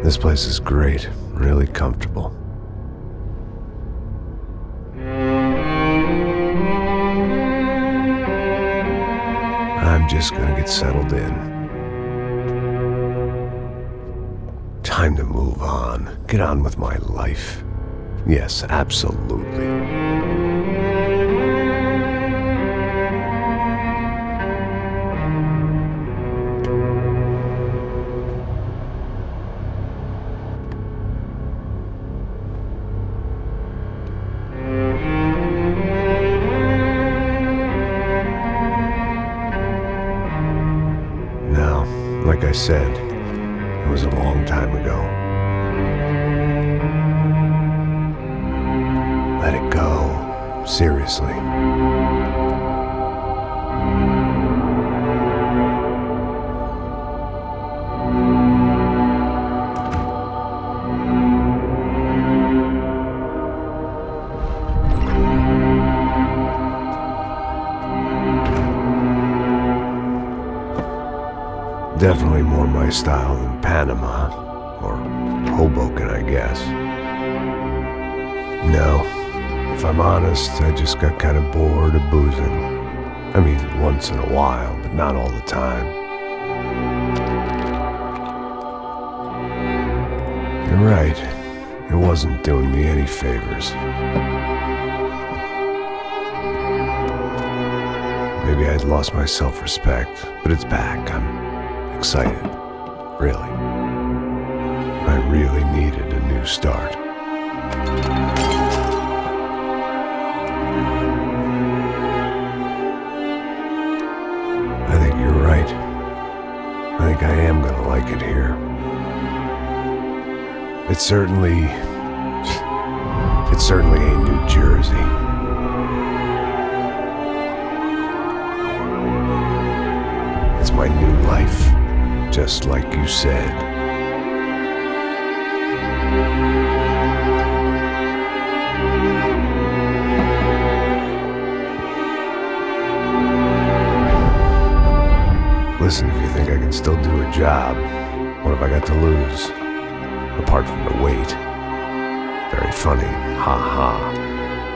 This place is great, really comfortable. I'm just gonna get settled in. Time to move on, get on with my life. Yes, absolutely. Now, like I said, it was a long time ago. Let it go. Seriously. Definitely more my style than Panama, or Hoboken, I guess. No, if I'm honest, I just got kind of bored of boozing. I mean, once in a while, but not all the time. You're right, it wasn't doing me any favors. Maybe I'd lost my self-respect, but it's back. I'm excited, really. I really needed a new start. I think you're right. I think I am gonna like it here. It certainly ain't New Jersey. It's my new life. Just like you said. Listen, if you think I can still do a job, what have I got to lose? Apart from the weight. Very funny. Ha ha.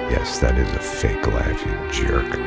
Yes, that is a fake laugh, you jerk.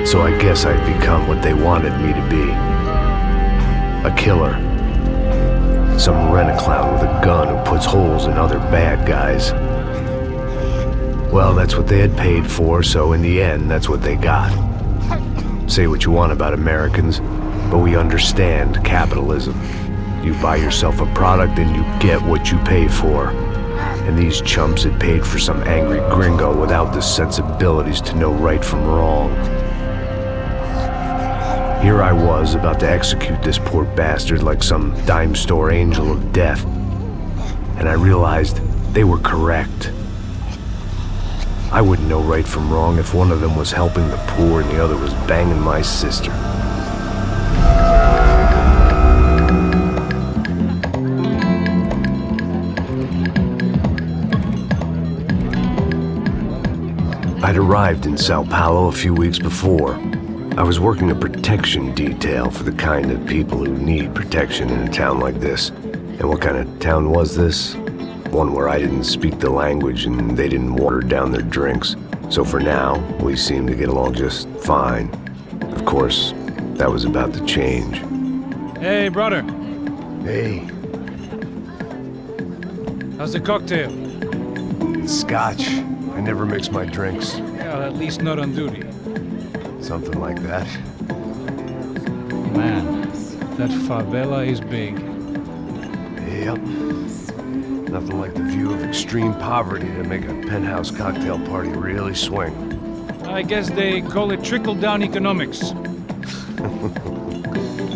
So I guess I'd become what they wanted me to be. A killer. Some rent-a-clown with a gun who puts holes in other bad guys. Well, that's what they had paid for, so in the end, that's what they got. Say what you want about Americans, but we understand capitalism. You buy yourself a product and you get what you pay for. And these chumps had paid for some angry gringo without the sensibilities to know right from wrong. Here I was, about to execute this poor bastard like some dime store angel of death. And I realized they were correct. I wouldn't know right from wrong if one of them was helping the poor and the other was banging my sister. I'd arrived in Sao Paulo a few weeks before. I was working a protection detail for the kind of people who need protection in a town like this. And what kind of town was this? One where I didn't speak the language and they didn't water down their drinks. So for now, we seemed to get along just fine. Of course, that was about to change. Hey, brother. Hey. How's the cocktail? Scotch. I never mix my drinks. Yeah, at least not on duty. Something like that. Man, that favela is big. Yep. Nothing like the view of extreme poverty to make a penthouse cocktail party really swing. I guess they call it trickle-down economics.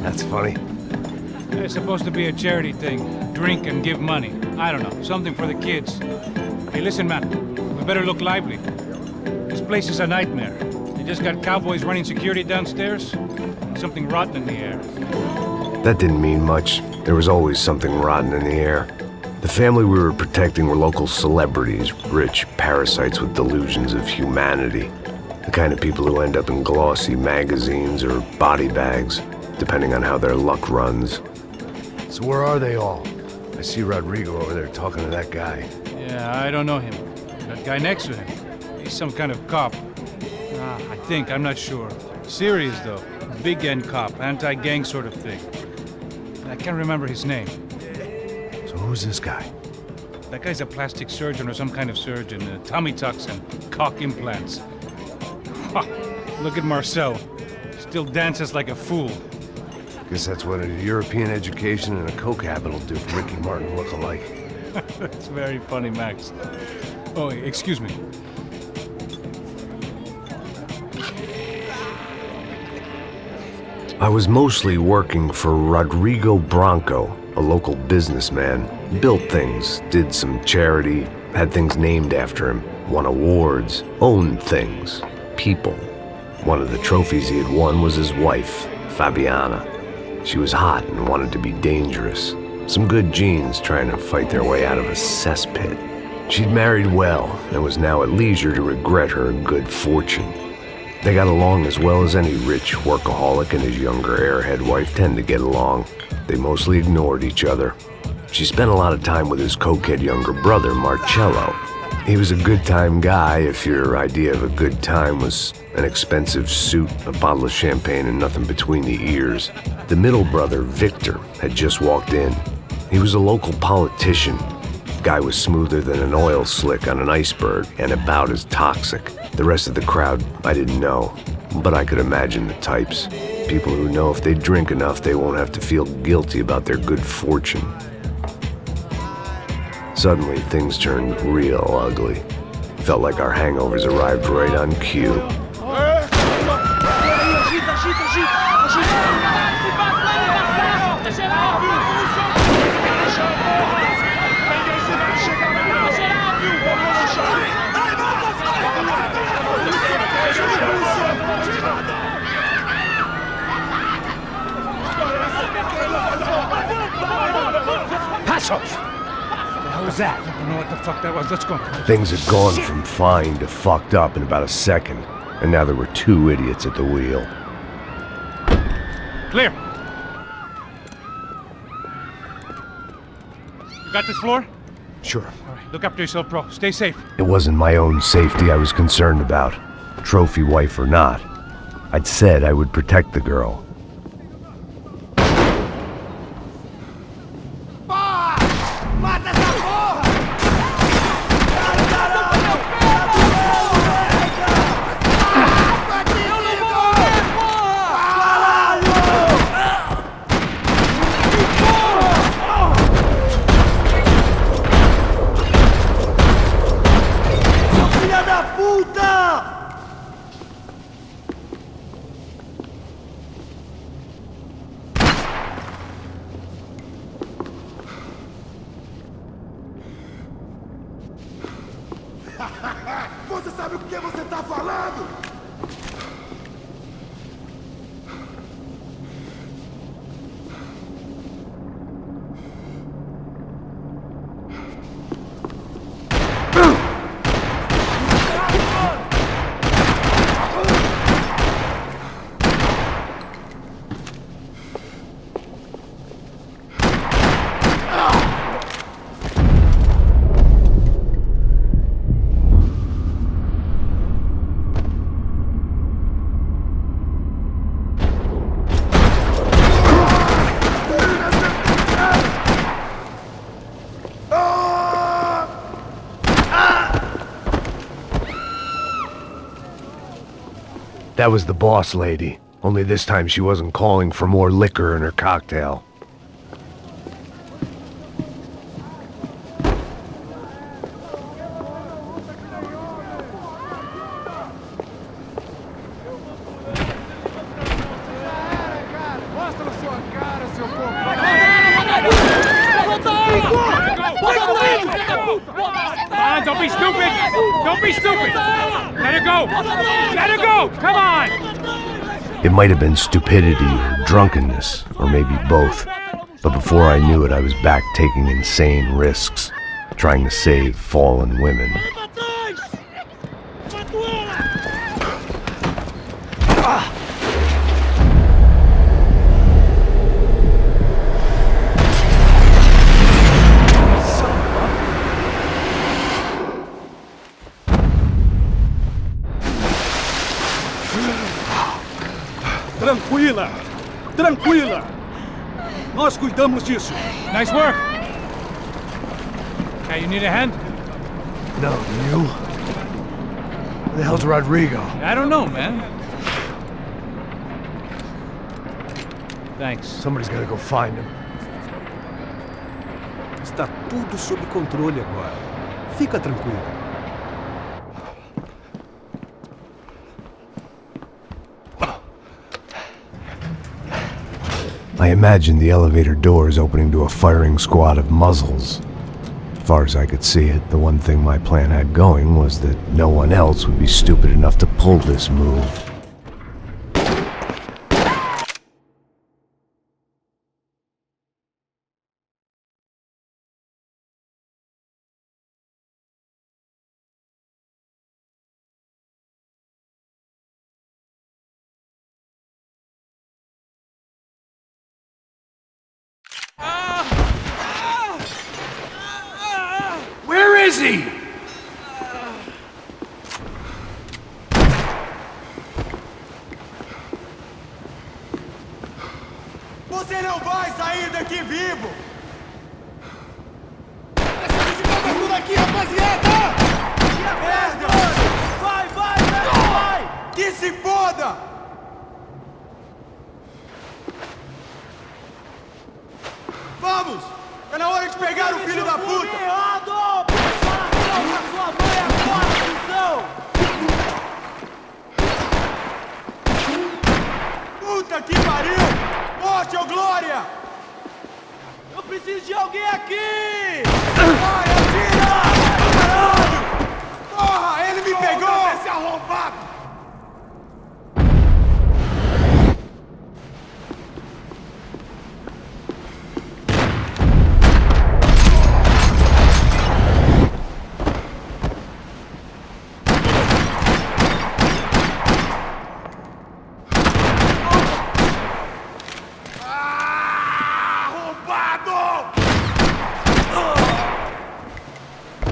That's funny. It's supposed to be a charity thing. Drink and give money. I don't know, something for the kids. Hey, listen, man. We better look lively. This place is a nightmare. They just got cowboys running security downstairs. And something rotten in the air. That didn't mean much. There was always something rotten in the air. The family we were protecting were local celebrities, rich parasites with delusions of humanity. The kind of people who end up in glossy magazines or body bags, depending on how their luck runs. So where are they all? I see Rodrigo over there talking to that guy. Yeah, I don't know him. That guy next to him. He's some kind of cop. I think, I'm not sure. Serious, though. Big end cop, anti-gang sort of thing. I can't remember his name. So who's this guy? That guy's a plastic surgeon or some kind of surgeon. Tummy tucks and cock implants. Look at Marcel. Still dances like a fool. Guess that's what a European education and a coke habit will do for Ricky Martin look-alike. That's very funny, Max. Oh, excuse me. I was mostly working for Rodrigo Branco, a local businessman. Built things, did some charity, had things named after him, won awards, owned things, people. One of the trophies he had won was his wife, Fabiana. She was hot and wanted to be dangerous. Some good genes trying to fight their way out of a cesspit. She'd married well and was now at leisure to regret her good fortune. They got along as well as any rich workaholic and his younger airhead wife tend to get along. They mostly ignored each other. She spent a lot of time with his cokehead younger brother, Marcello. He was a good-time guy if your idea of a good time was an expensive suit, a bottle of champagne, and nothing between the ears. The middle brother, Victor, had just walked in. He was a local politician. Guy was smoother than an oil slick on an iceberg and about as toxic. The rest of the crowd, I didn't know, but I could imagine the types. People who know if they drink enough, they won't have to feel guilty about their good fortune. Suddenly, things turned real ugly. Felt like our hangovers arrived right on cue. What was that? I don't know what the fuck that was. Let's go. Things had gone from fine to fucked up in about a second, and now there were two idiots at the wheel. Clear. You got this floor? Sure. All right, look after yourself, bro. Stay safe. It wasn't my own safety I was concerned about, trophy wife or not. I'd said I would protect the girl. Você sabe o que você tá falando? That was the boss lady. Only this time she wasn't calling for more liquor in her cocktail. Don't be stupid! Don't be stupid! Let her go! Let her go! Come on! It might have been stupidity or drunkenness, or maybe both. But before I knew it, I was back taking insane risks, trying to save fallen women. Tranquila! Tranquila! Nós cuidamos disso. Nice work! Okay, you need a hand? No, you? Where the hell's Rodrigo? I don't know, man. Thanks. Somebody's gotta go find him. Está tudo sob controle agora. Fica tranquilo. I imagined the elevator doors opening to a firing squad of muzzles. As far as I could see it, the one thing my plan had going was that no one else would be stupid enough to pull this move. Where is he? Você não vai sair daqui vivo! Preciso de cobertura aqui, rapaziada! Que merda! Vai, vai, vai, vai! Que se foda! Vamos! Tá na hora de pegar o filho da puta! Sua mãe agora, prisão! Puta que pariu! Morte ou glória! Eu preciso de alguém aqui! Vai, atira! Caralho! Porra, ele me pegou! Esse arrombado!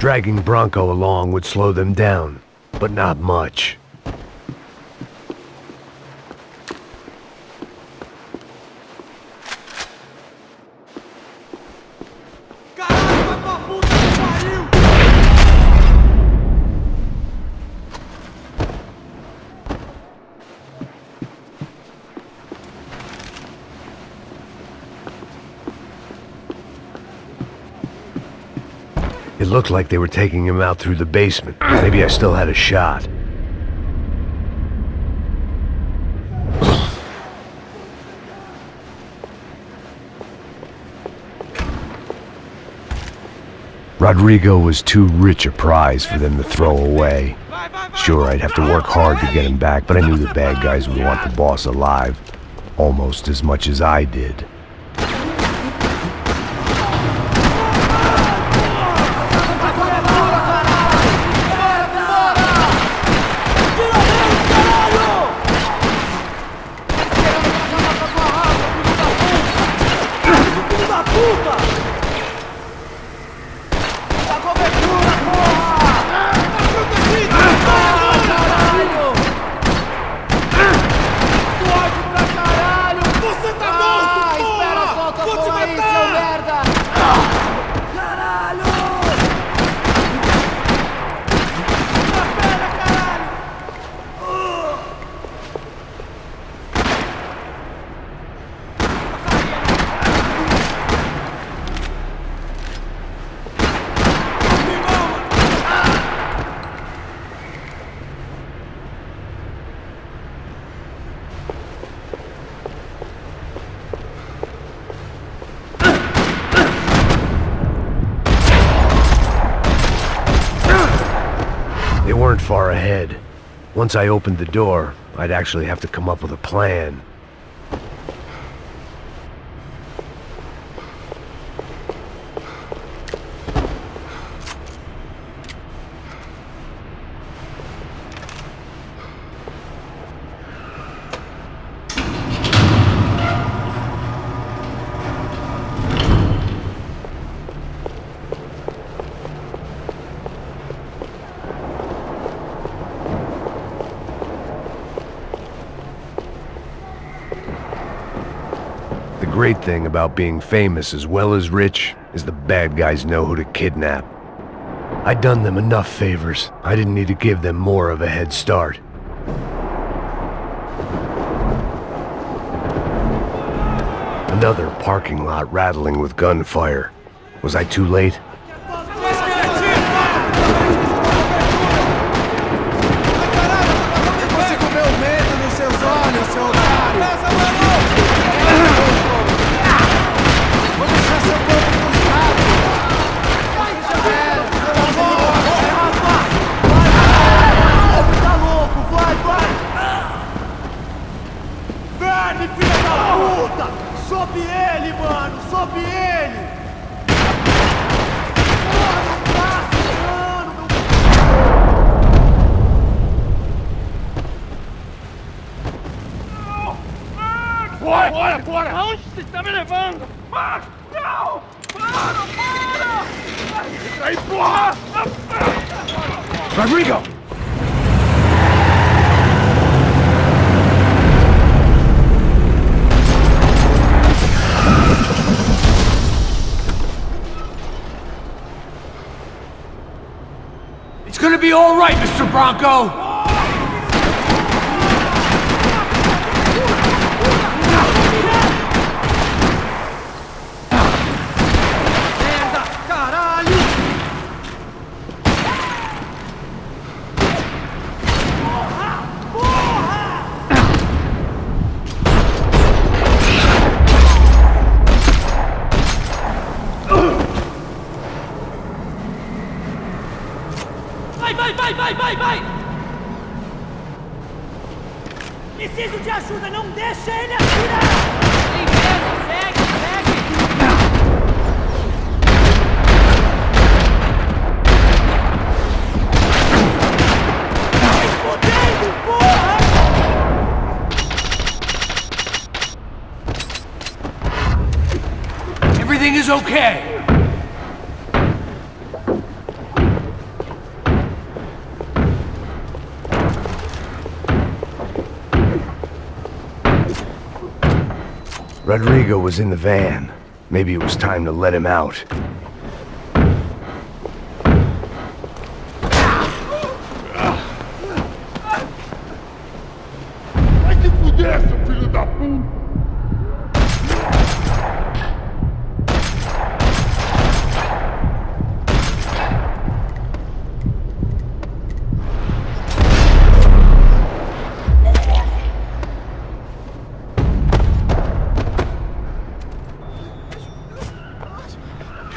Dragging Bronco along would slow them down, but not much. Caralho, vai pra puta que pariu! It looked like they were taking him out through the basement. Maybe I still had a shot. Rodrigo was too rich a prize for them to throw away. Sure, I'd have to work hard to get him back, but I knew the bad guys would want the boss alive, almost as much as I did. Você tá morto, head. Once I opened the door, I'd actually have to come up with a plan. The great thing about being famous as well as rich is the bad guys know who to kidnap. I'd done them enough favors. I didn't need to give them more of a head start. Another parking lot rattling with gunfire. Was I too late? Você comeu medo nos seus olhos, seu otário! Vou deixar seu corpo frustrado! Tá louco, vai! Verme, filha da puta! Sobe ele, mano! Sobe ele! Bora! Aonde você está me levando? Para! Não! Para! Aí, porra! Rodrigo! It's gonna be all right, Mr. Bronco! Vai! Preciso de ajuda, não deixa ele atirar! Tem medo, segue! Vai fodendo, porra! Everything is okay! Rodrigo was in the van. Maybe it was time to let him out. Vai se fuder, seu filho da puta!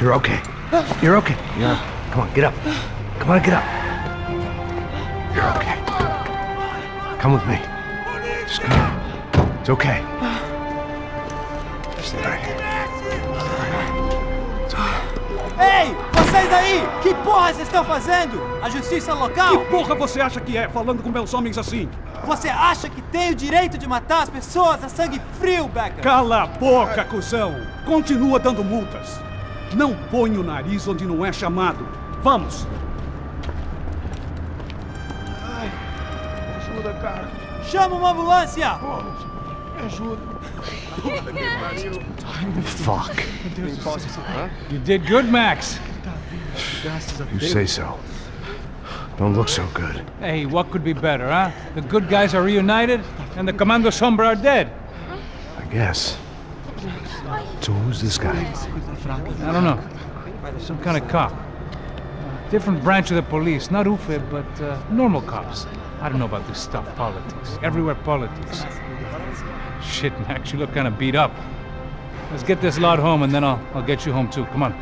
You're okay. You're okay. Come on, get up. Come on, get up. You're okay. Come with me. Just come on. It's okay. Stay right here. It's okay. Ei, vocês aí! Que porra vocês estão fazendo? A justiça local? Que porra você acha que é, falando com meus homens assim? Você acha que tem o direito de matar as pessoas a sangue frio, Becker? Cala a boca, cuzão! Continua dando multas. Não põe o nariz onde não é chamado. Vamos! Ai, me ajuda, cara. Chama uma ambulância! Porra, me ajuda. Fuck. You did good, Max. You say so. Don't look so good. Hey, what could be better, huh? The good guys are reunited, and the Commando Sombra are dead. I guess. So who's this guy? I don't know. Some kind of cop. Different branch of the police. Not UFE, but normal cops. I don't know about this stuff, politics. Everywhere politics. Shit, Max, you look kind of beat up. Let's get this lot home, and then I'll get you home too. Come on.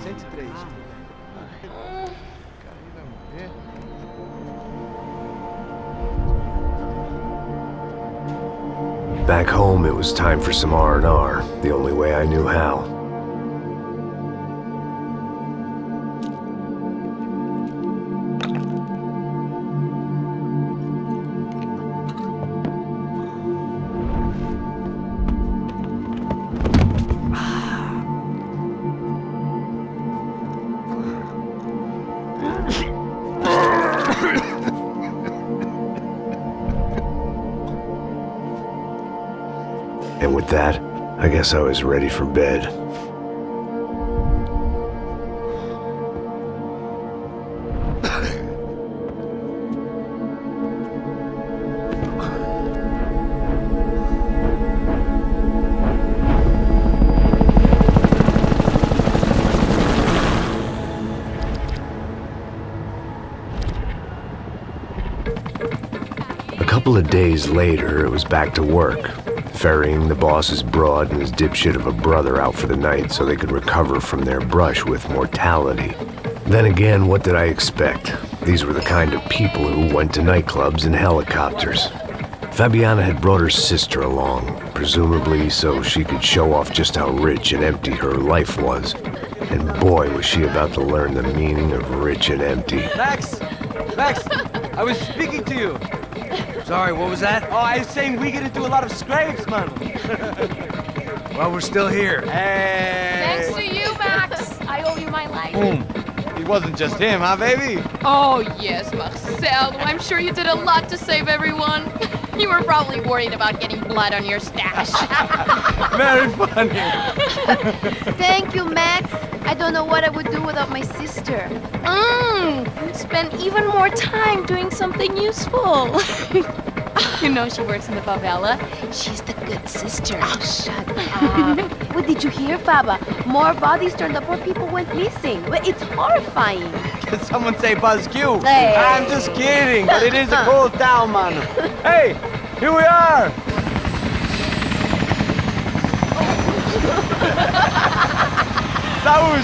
103. Back home, it was time for some R&R, the only way I knew how. And with that, I guess I was ready for bed. A couple of days later, it was back to work, ferrying the boss's broad and his dipshit of a brother out for the night so they could recover from their brush with mortality. Then again, what did I expect? These were the kind of people who went to nightclubs in helicopters. Fabiana had brought her sister along, presumably so she could show off just how rich and empty her life was. And boy, was she about to learn the meaning of rich and empty. Max! Max! I was speaking to you. Sorry, what was that? Oh, I was saying we gotta do a lot of scrapes, man. Well, we're still here. Hey! Thanks to you, Max. I owe you my life. It wasn't just him, huh, baby? Oh, yes, Marcel. I'm sure you did a lot to save everyone. You were probably worried about getting blood on your stash. Very funny. Thank you, Max. I don't know what I would do without my sister. Spend even more time doing something useful. You know she works in the favela. She's the good sister. Oh, shut up. What did you hear, Faba? More bodies turned up, more people went missing. Well, it's horrifying. Did someone say Buzz Q? Hey. I'm just kidding, but it is a cool town, man. Hey, here we are. Saúde!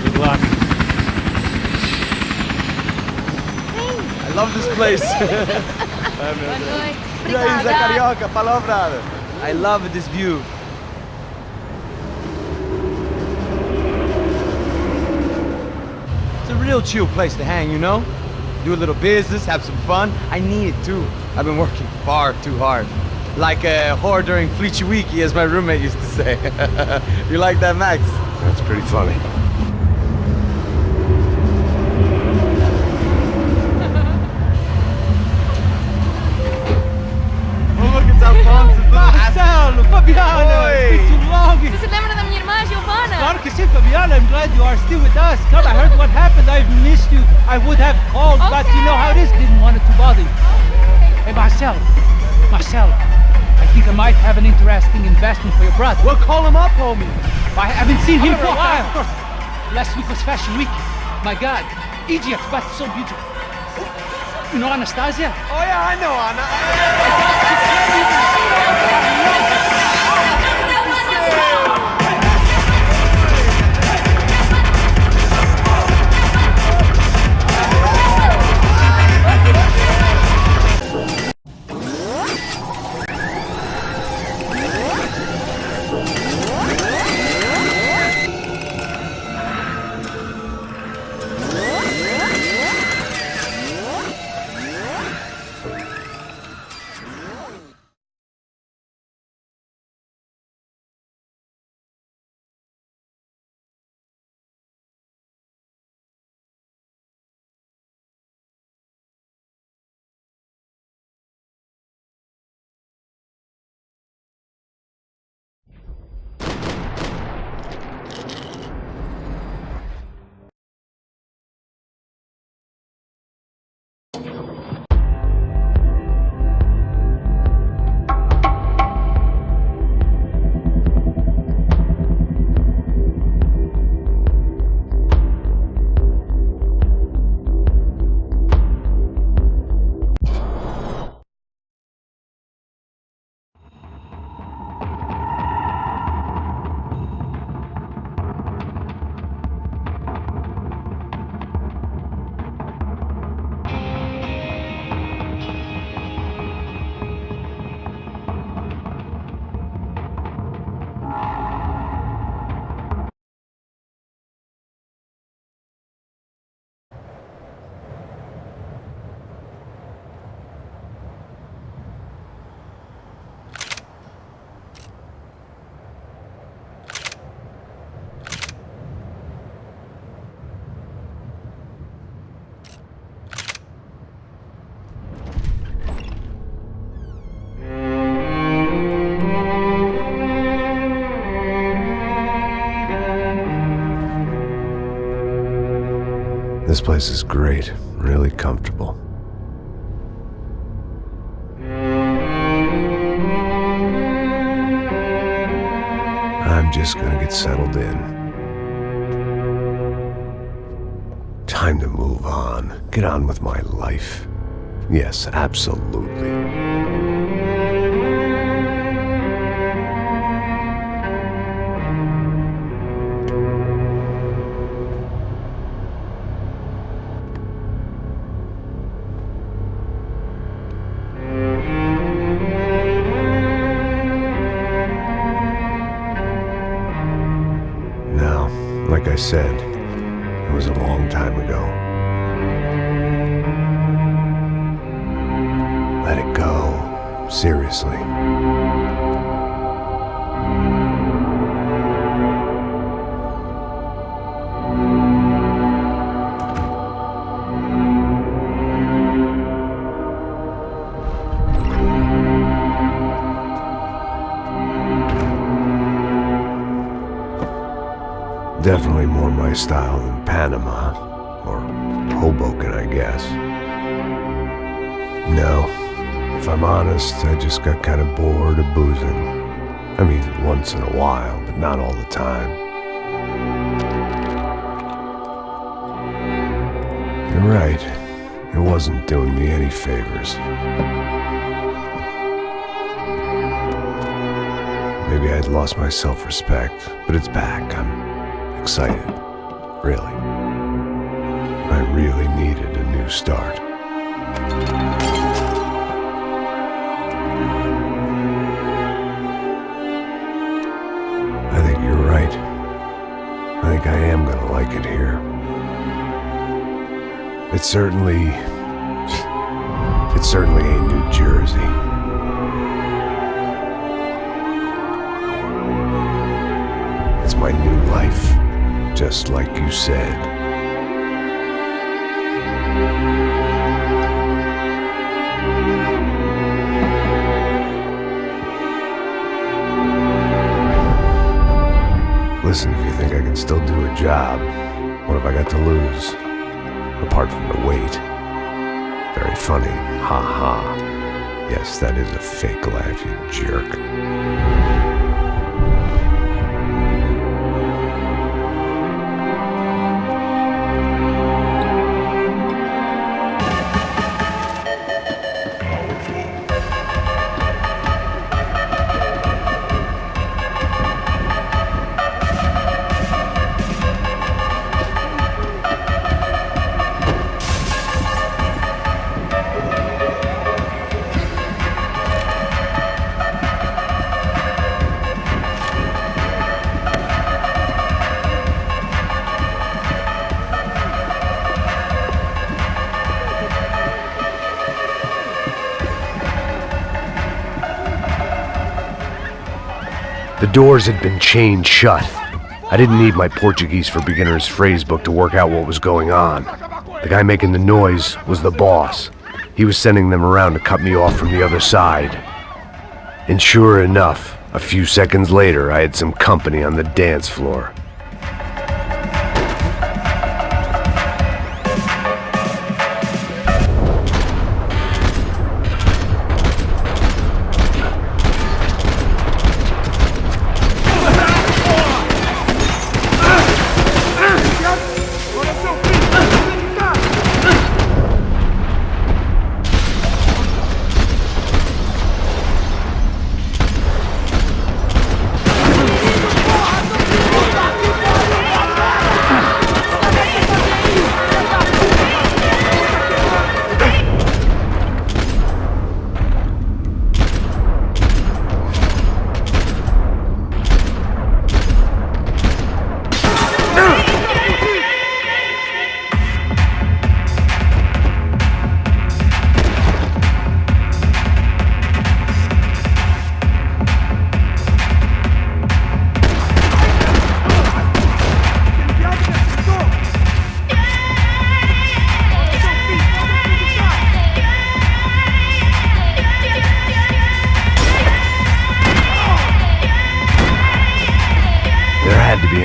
Good luck. I love this place. E aí, Zé Carioca, palavra. I love this view. It's a real chill place to hang, you know? Do a little business, have some fun. I need it too. I've been working far too hard. Like a whore during Fleechy Weeky, as my roommate used to say. You like that, Max? That's pretty funny. Marcelo, Fabiana, Oi. it's been too long. Você se lembra da minha irmã, Giovanna? Claro que sim, Fabiana. I'm glad you are still with us. Come, I heard what happened. I've missed you. I would have called, but you know how it is. Didn't want it to bother you. Hey, Marcel, I think I might have an interesting investment for your brother. Well, call him up, homie. I haven't seen him for a while. Of course. Last week was Fashion Week. My God, Egypt, but so beautiful. You know Anastasia? Oh yeah, I know, Anna. This place is great, really comfortable. I'm just gonna get settled in. Time to move on. Get on with my life. Yes, absolutely. Now, like I said, it was a long time ago. Let it go. Seriously. Definitely more my style than Panama, or Hoboken, I guess. No, if I'm honest, I just got kind of bored of boozing. I mean, once in a while, but not all the time. You're right, it wasn't doing me any favors. Maybe I'd lost my self-respect, but it's back. I'm excited, really. I really needed a new start. I think you're right. I think I am gonna like it here. It certainly ain't New Jersey. It's my new life. Just like you said. Listen, if you think I can still do a job, what have I got to lose? Apart from the weight. Very funny. Ha ha. Yes, that is a fake laugh, you jerk. The doors had been chained shut. I didn't need my Portuguese for Beginners phrase book to work out what was going on. The guy making the noise was the boss. He was sending them around to cut me off from the other side. And sure enough, a few seconds later, I had some company on the dance floor.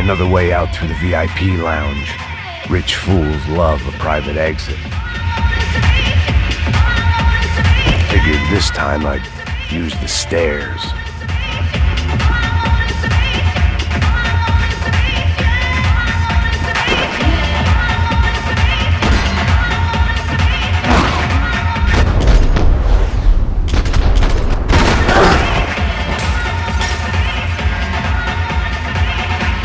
Another way out through the VIP lounge. Rich fools love a private exit. Figured this time I'd use the stairs.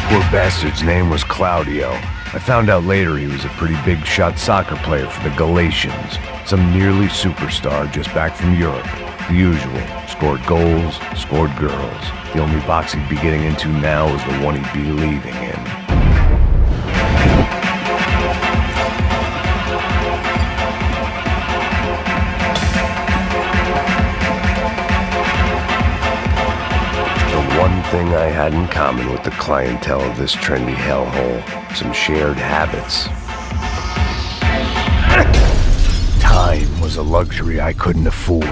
Poor bastard's name was Claudio. I found out later he was a pretty big shot soccer player for the Galatians. Some nearly superstar just back from Europe. The usual. Scored goals, scored girls. The only box he'd be getting into now was the one he'd be leaving in. One thing I had in common with the clientele of this trendy hellhole, some shared habits. Time was a luxury I couldn't afford.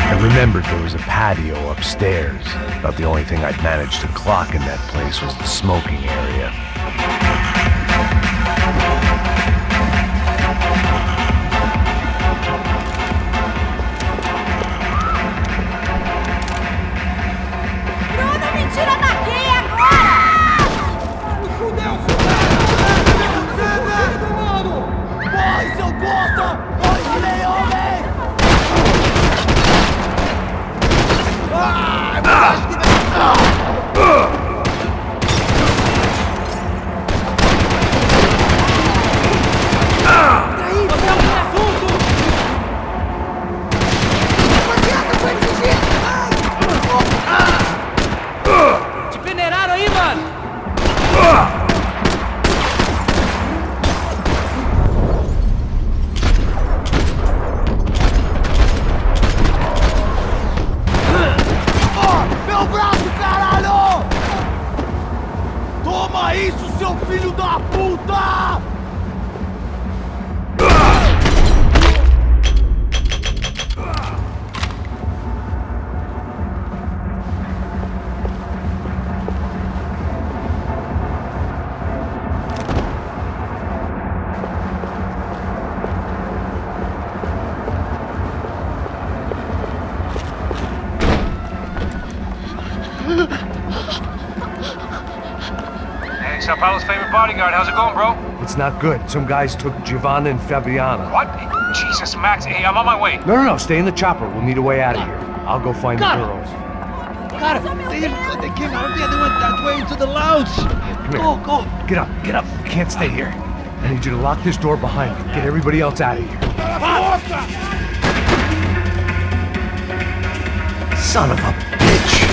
I remembered there was a patio upstairs. About the only thing I'd managed to clock in that place was the smoking area. Sao Paulo's favorite bodyguard. How's it going, bro? It's not good. Some guys took Giovanna and Fabiana. What? Jesus, Max. Hey, I'm on my way. No, stay in the chopper. We'll need a way out of here. I'll go find the girls. Got it. They came out of there. They went that way into the lounge. Come here. Go. Get up. You can't stay here. I need you to lock this door behind you. Get everybody else out of here. Son of a bitch.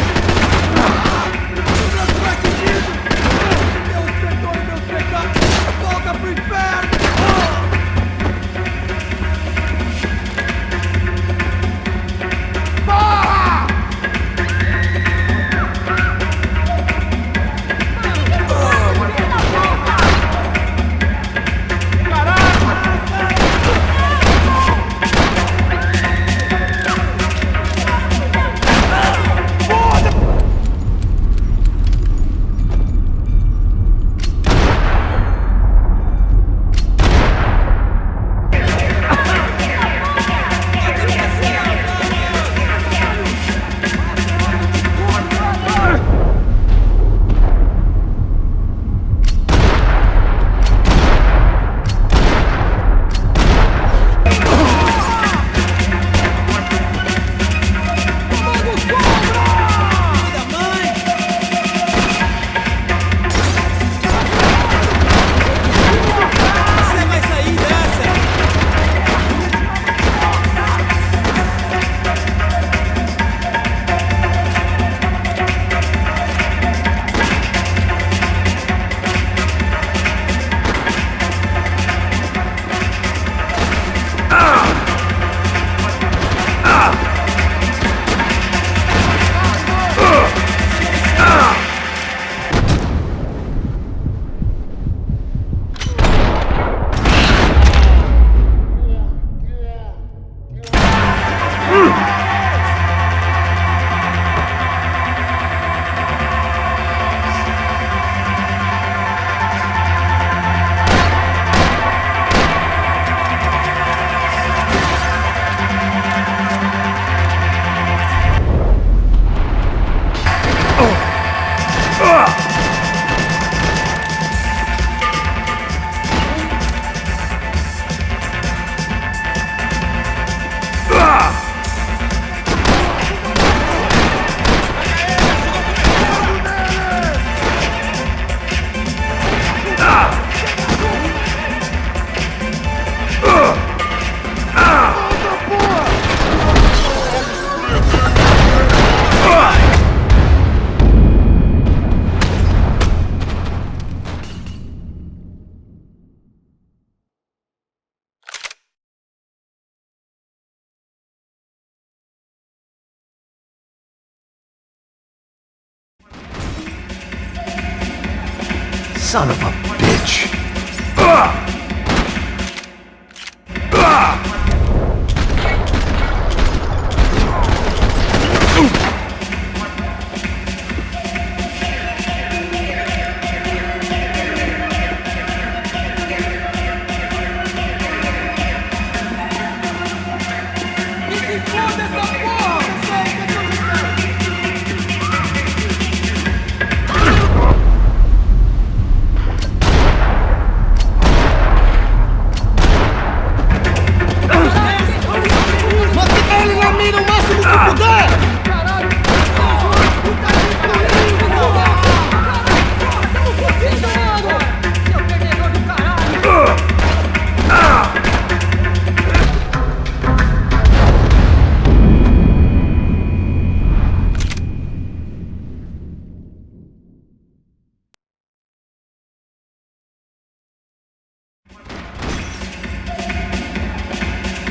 Son of a bitch.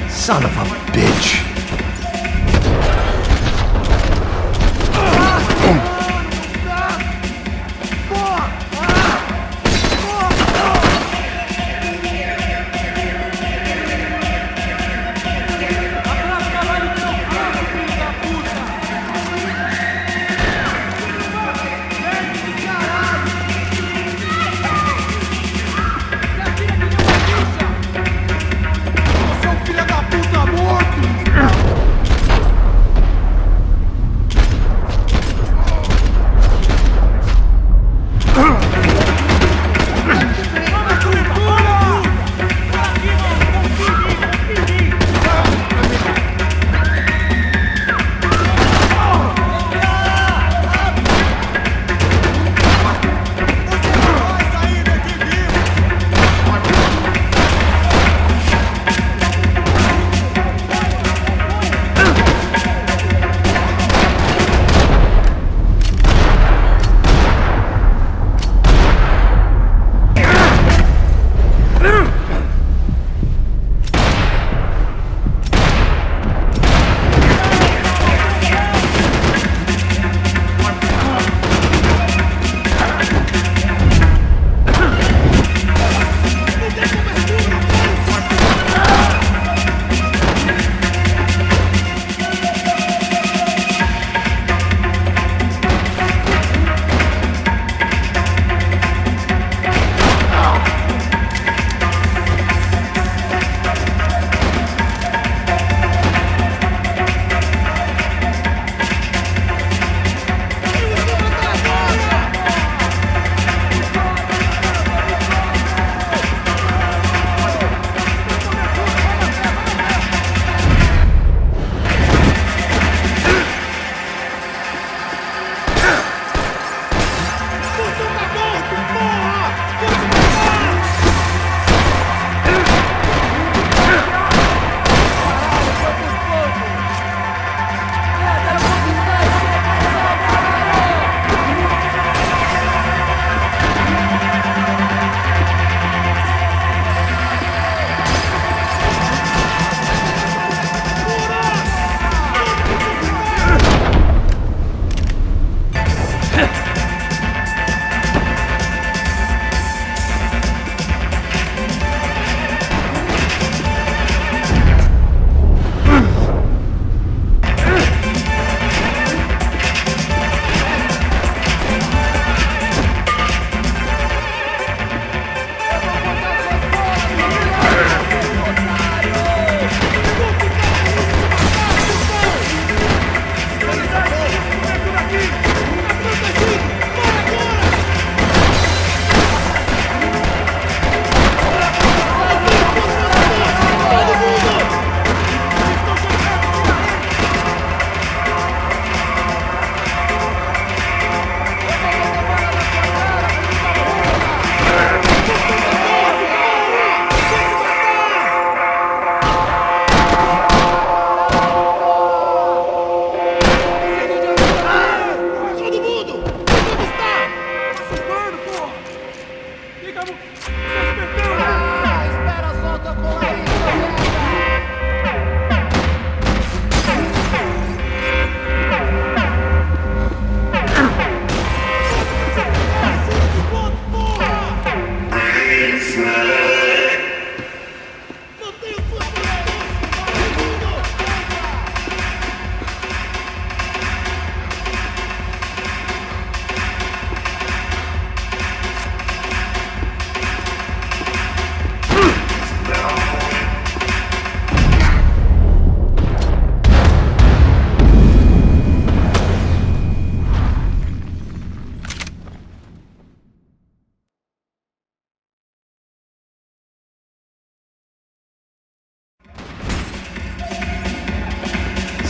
Son of a bitch. Filha da puta morto!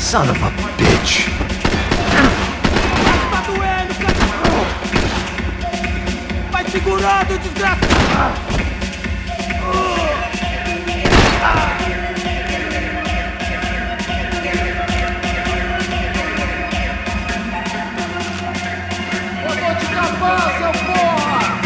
Son of a bitch. Tá doendo, cara! Vai segurando, desgraçado! Eu vou te capar, seu porra!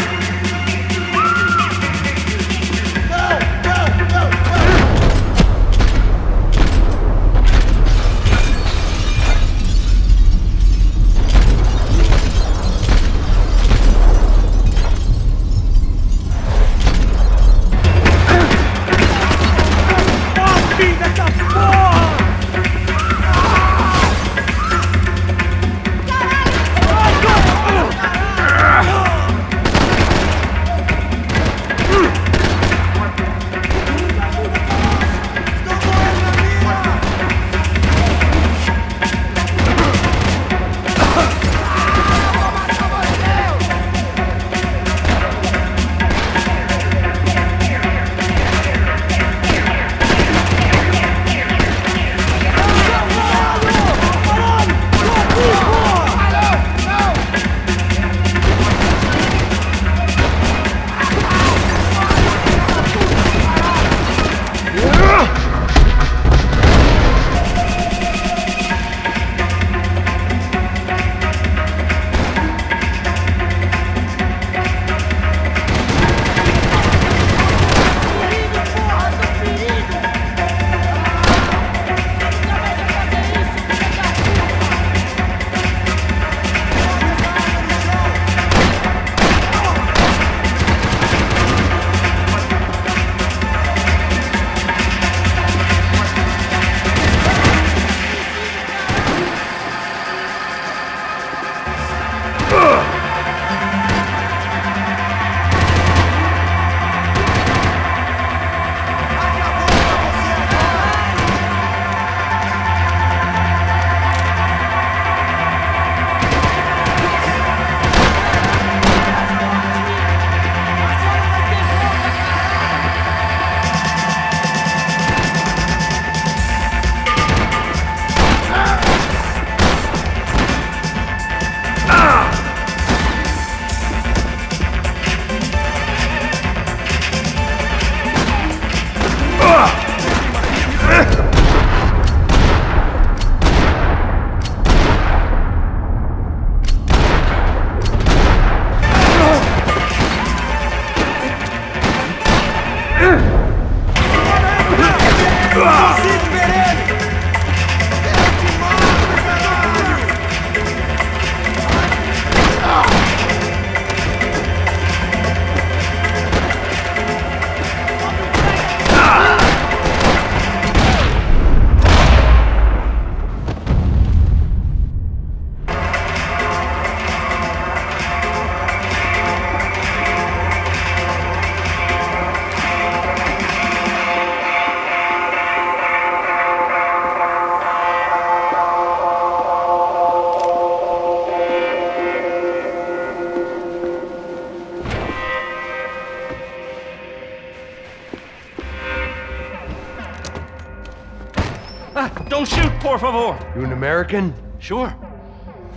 Don't shoot, por favor. You an American? Sure.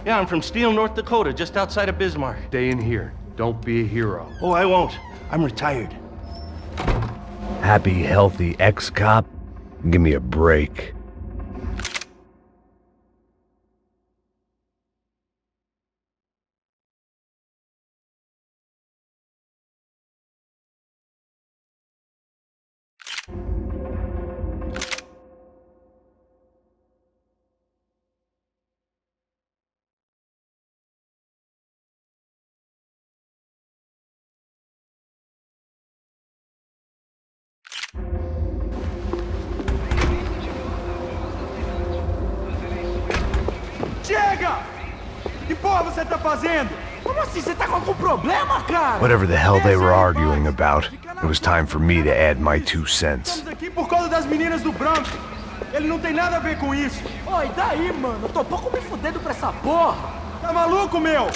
Yeah, I'm from Steele, North Dakota, just outside of Bismarck. Stay in here. Don't be a hero. Oh, I won't. I'm retired. Happy, healthy ex-cop? Give me a break. Chega! Que porra você tá fazendo? Como assim? Você tá com algum problema, cara? Whatever the hell they were arguing about, it was time for me to add my 2 cents. Estamos aqui por causa das meninas do branco. Ele não tem nada a ver com isso. Oi, daí, mano? Eu tô pouco me fudendo pra essa porra. Tá maluco, meu?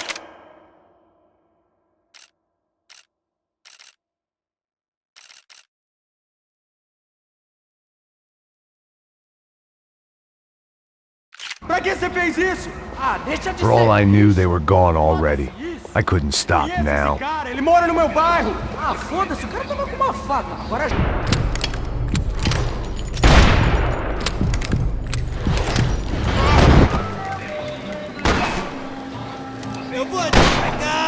Pra que você fez isso? Ah, deixa de For all I knew, they were gone already. I couldn't stop Conheço now. esse cara, ele mora no meu bairro. Ah, foda-se, o cara tava com uma faca. Agora... Eu vou te pegar!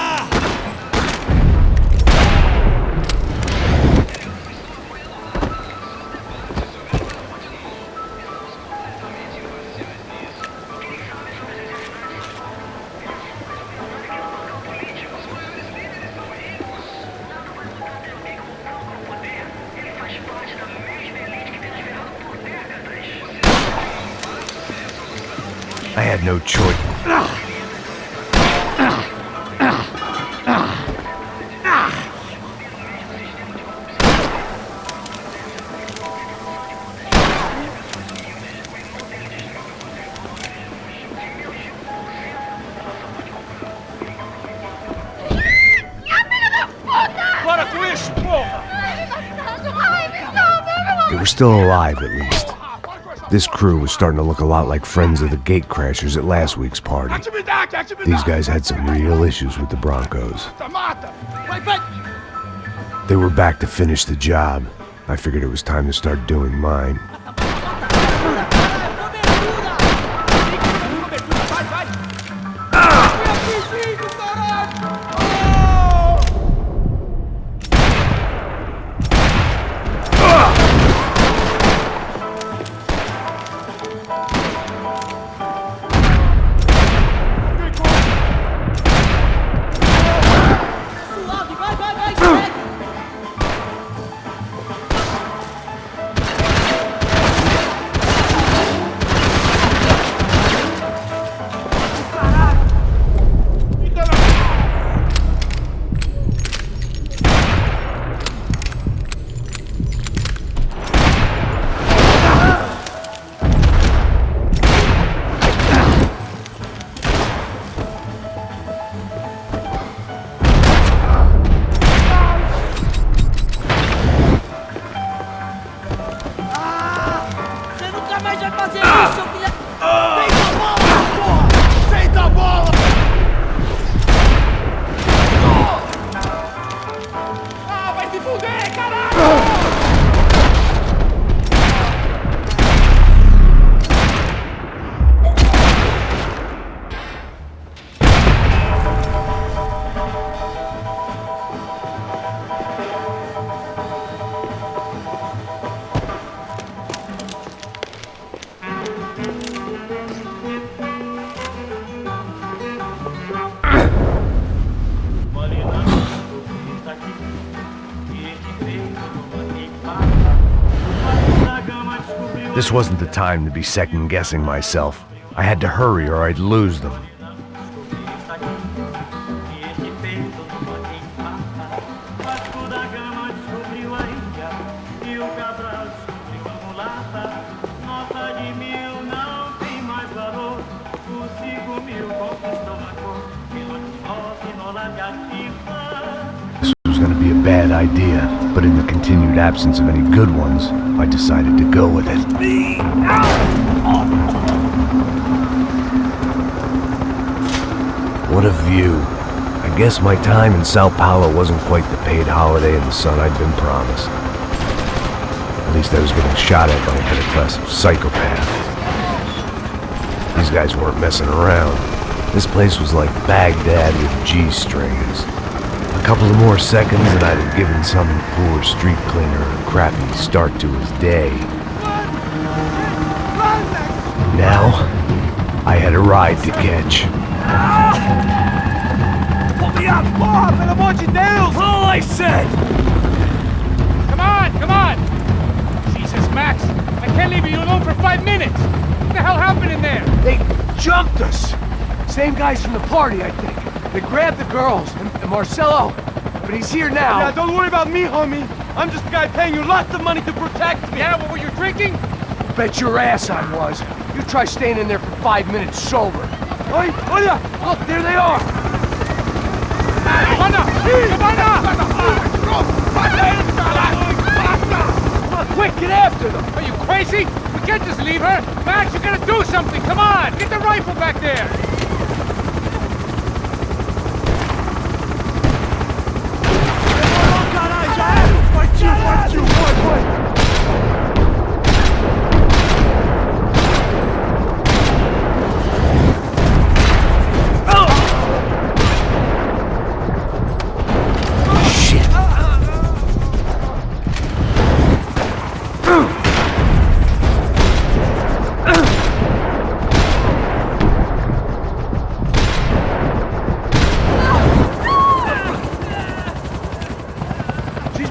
I had no choice. Para com isso, porra! They were still alive, at least. This crew was starting to look a lot like friends of the gatecrashers at last week's party. These guys had some real issues with the Broncos. They were back to finish the job. I figured it was time to start doing mine. This wasn't the time to be second-guessing myself. I had to hurry or I'd lose them. This was going to be a bad idea, but in the continued absence of any good ones, I decided to go with it. What a view. I guess my time in Sao Paulo wasn't quite the paid holiday in the sun I'd been promised. At least I was getting shot at by a better class of psychopath. These guys weren't messing around. This place was like Baghdad with G-strings. A couple of more seconds and I'd have given some poor street cleaner a crappy start to his day. Now, I had a ride to catch. Pull me up, porra, pelo amor de Deus! All I said! Come on, come on! Jesus, Max, I can't leave you alone for 5 minutes! What the hell happened in there? They jumped us! Same guys from the party, I think. They grabbed the girls, and Marcelo, but he's here now. Yeah, don't worry about me, homie. I'm just the guy paying you lots of money to protect me. Yeah, what were you drinking? Bet your ass I was. You try staying in there for 5 minutes sober. Oi, olha! Look, there they are! Quick, get after them! Are you crazy? We We can't just leave her! Max, you gotta do something! Come on! Get the rifle back there! Caralho, já era! Partiu, foi!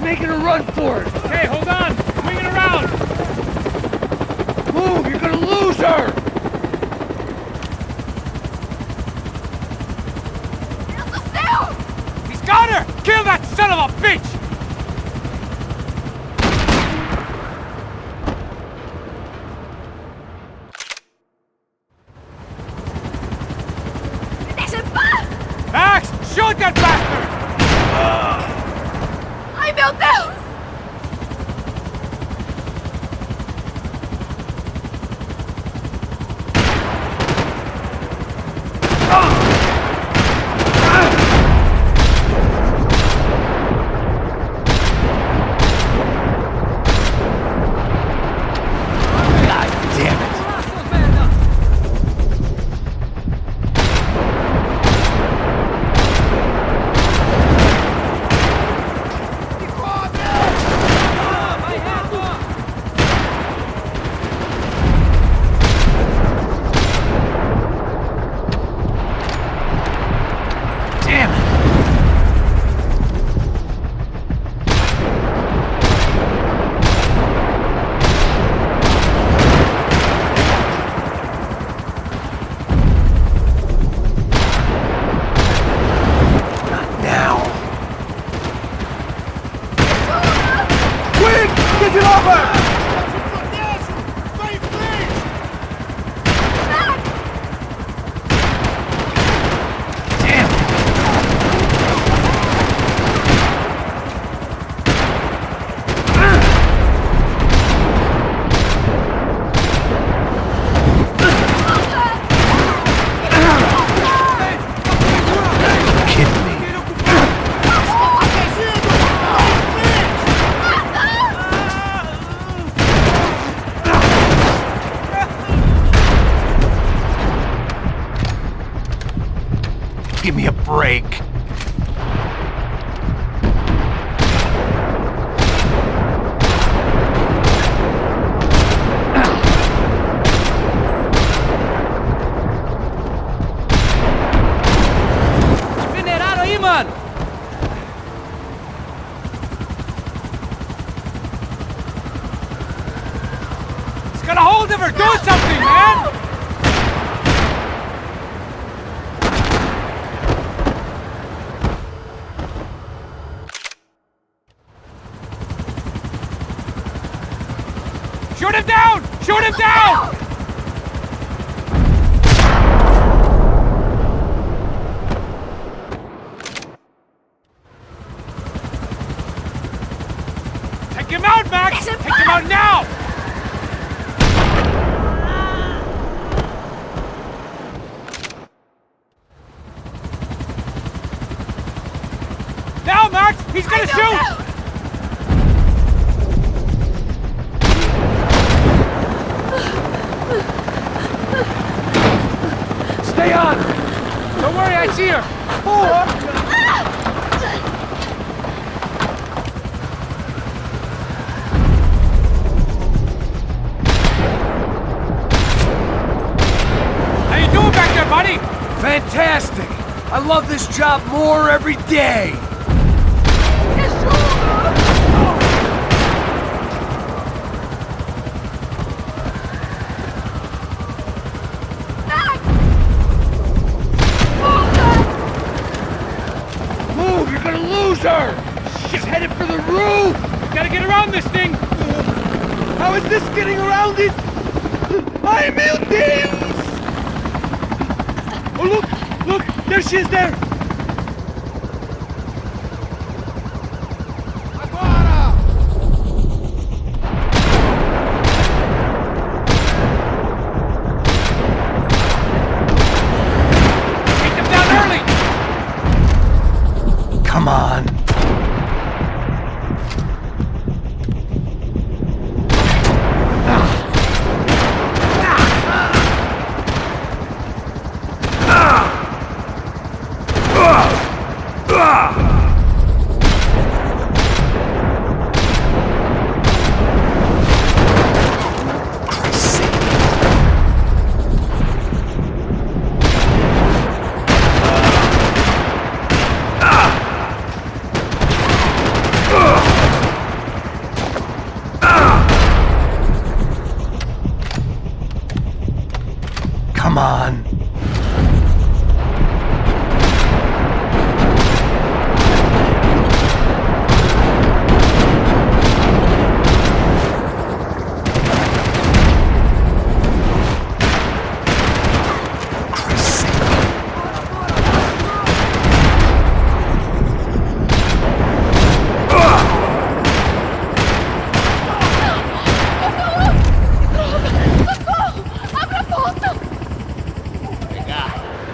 Making a run for it! Okay, hold on! Swing it around! Move! You're gonna lose her! He's got her! Kill that son of a bitch! Max! Shoot that bastard! Ai, meu Deus! Give me a break. Veneraram aí, mano! It's got a hold of her! Do something, man! Shoot him down! Shoot him down! Take him out, Max! Take him out now! Now, Max! He's gonna shoot! Stay on! Don't worry, I see her! How you doing back there, buddy? Fantastic! I love this job more every day! Move! You're gonna lose her! She's headed for the roof! Gotta get around this thing! How is this getting around it? Ai, meu Deus! Oh, look! Look! There she is there! Agora! Come on.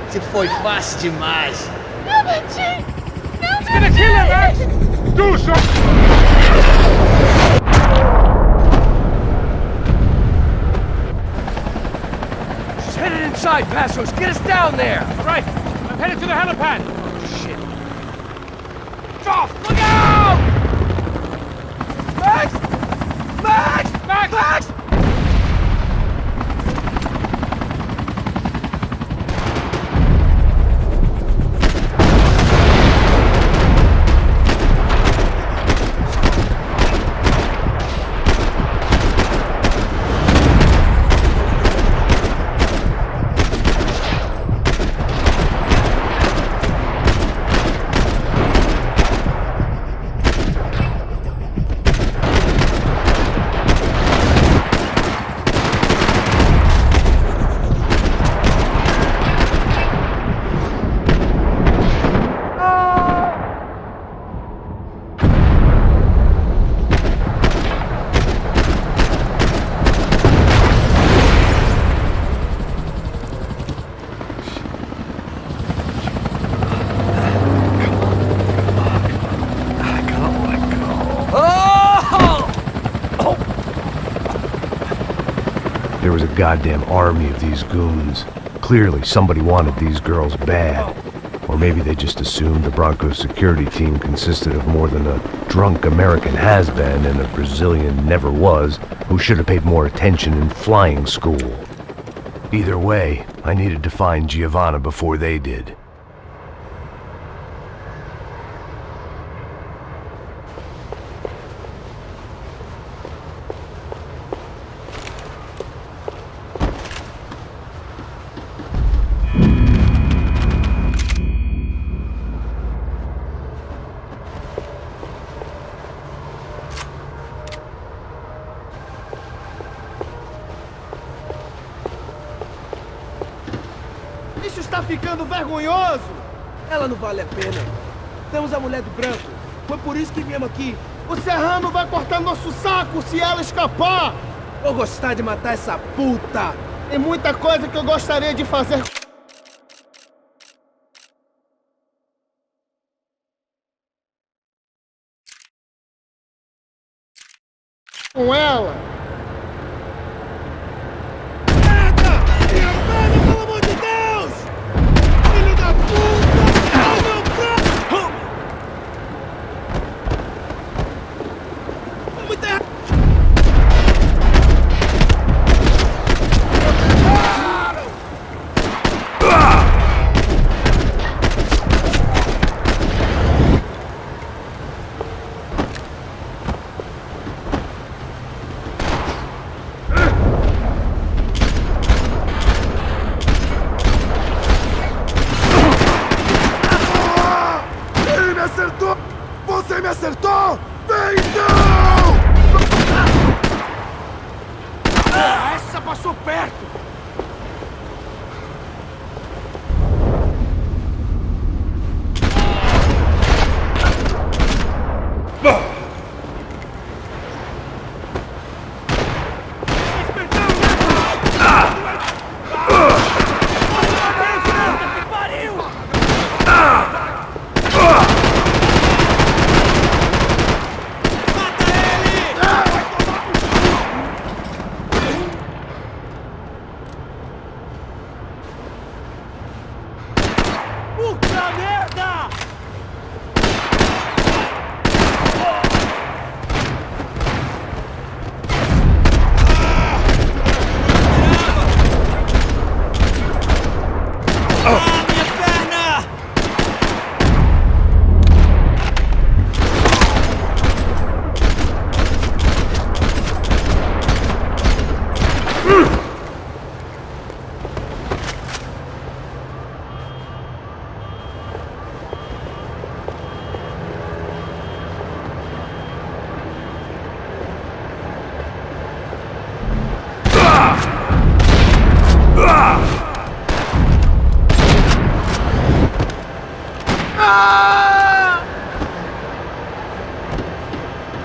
Você foi fácil demais. Não, Betinho! Não, He's gonna kill him, Max! Do something! She's headed inside, Passos. Get us down there. Right, I'm headed to the helipad. Shit. Off! Look out! Max! Max! Max! Max! There was a goddamn army of these goons. Clearly, somebody wanted these girls bad. Or maybe they just assumed the Broncos security team consisted of more than a drunk American has-been and a Brazilian never was who should have paid more attention in flying school. Either way, I needed to find Giovanna before they did. Isso está ficando vergonhoso! Ela não vale a pena. Temos a mulher do branco. Foi por isso que viemos aqui. O Serrano vai cortar nosso saco se ela escapar! Vou gostar de matar essa puta. Tem muita coisa que eu gostaria de fazer com ela. Pelo amor de Deus! Filho da puta! Ai, meu braço! Vamos enterrar!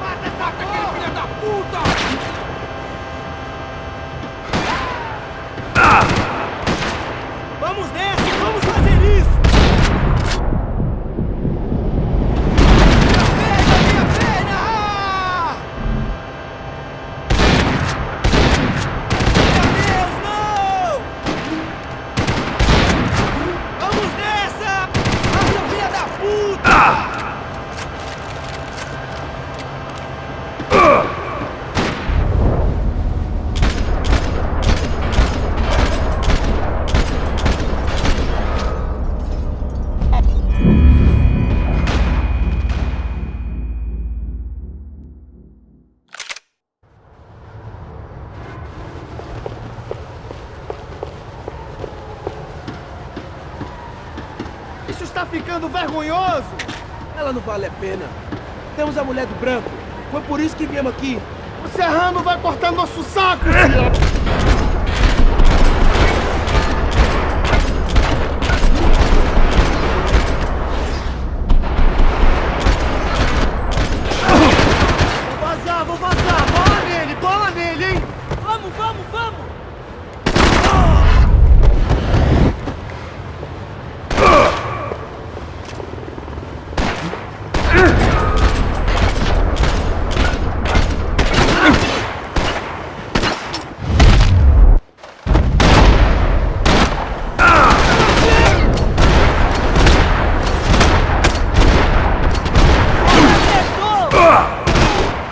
Mata essa porra, filha da puta! Vamos nessa, vamos fazer isso! Minha perna! Meu Deus, não! Vamos nessa! Mata, filha da puta! Isso está ficando vergonhoso! Ela não vale a pena. Temos a mulher do branco. Foi por isso que viemos aqui. O serrano vai cortar nosso saco, senhor! Vou vazar! Bola nele, hein! Vamos, vamos, vamos!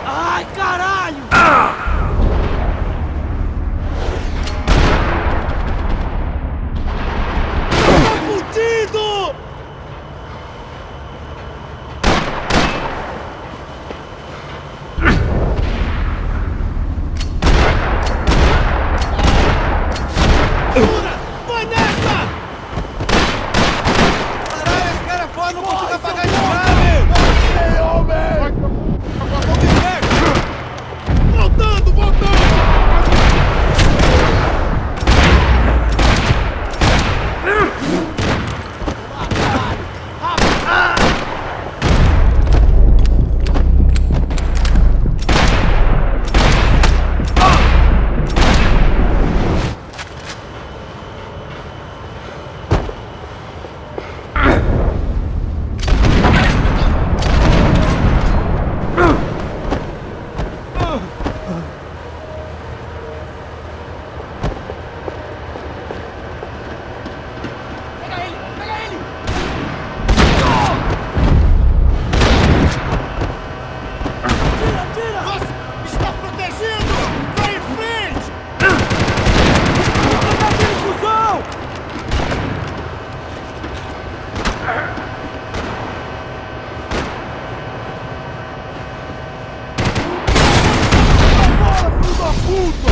Ai, caralho! Tá fudido! Dura! Vai nessa! Caralho, esse cara é foda, não consigo apagar de chave! Homem! Voltando, voltando! Pega ele! Pega ele! Tira, tira! Você está protegido! Vai em frente! Pega ele, cuzão! Vai embora, filho da puta!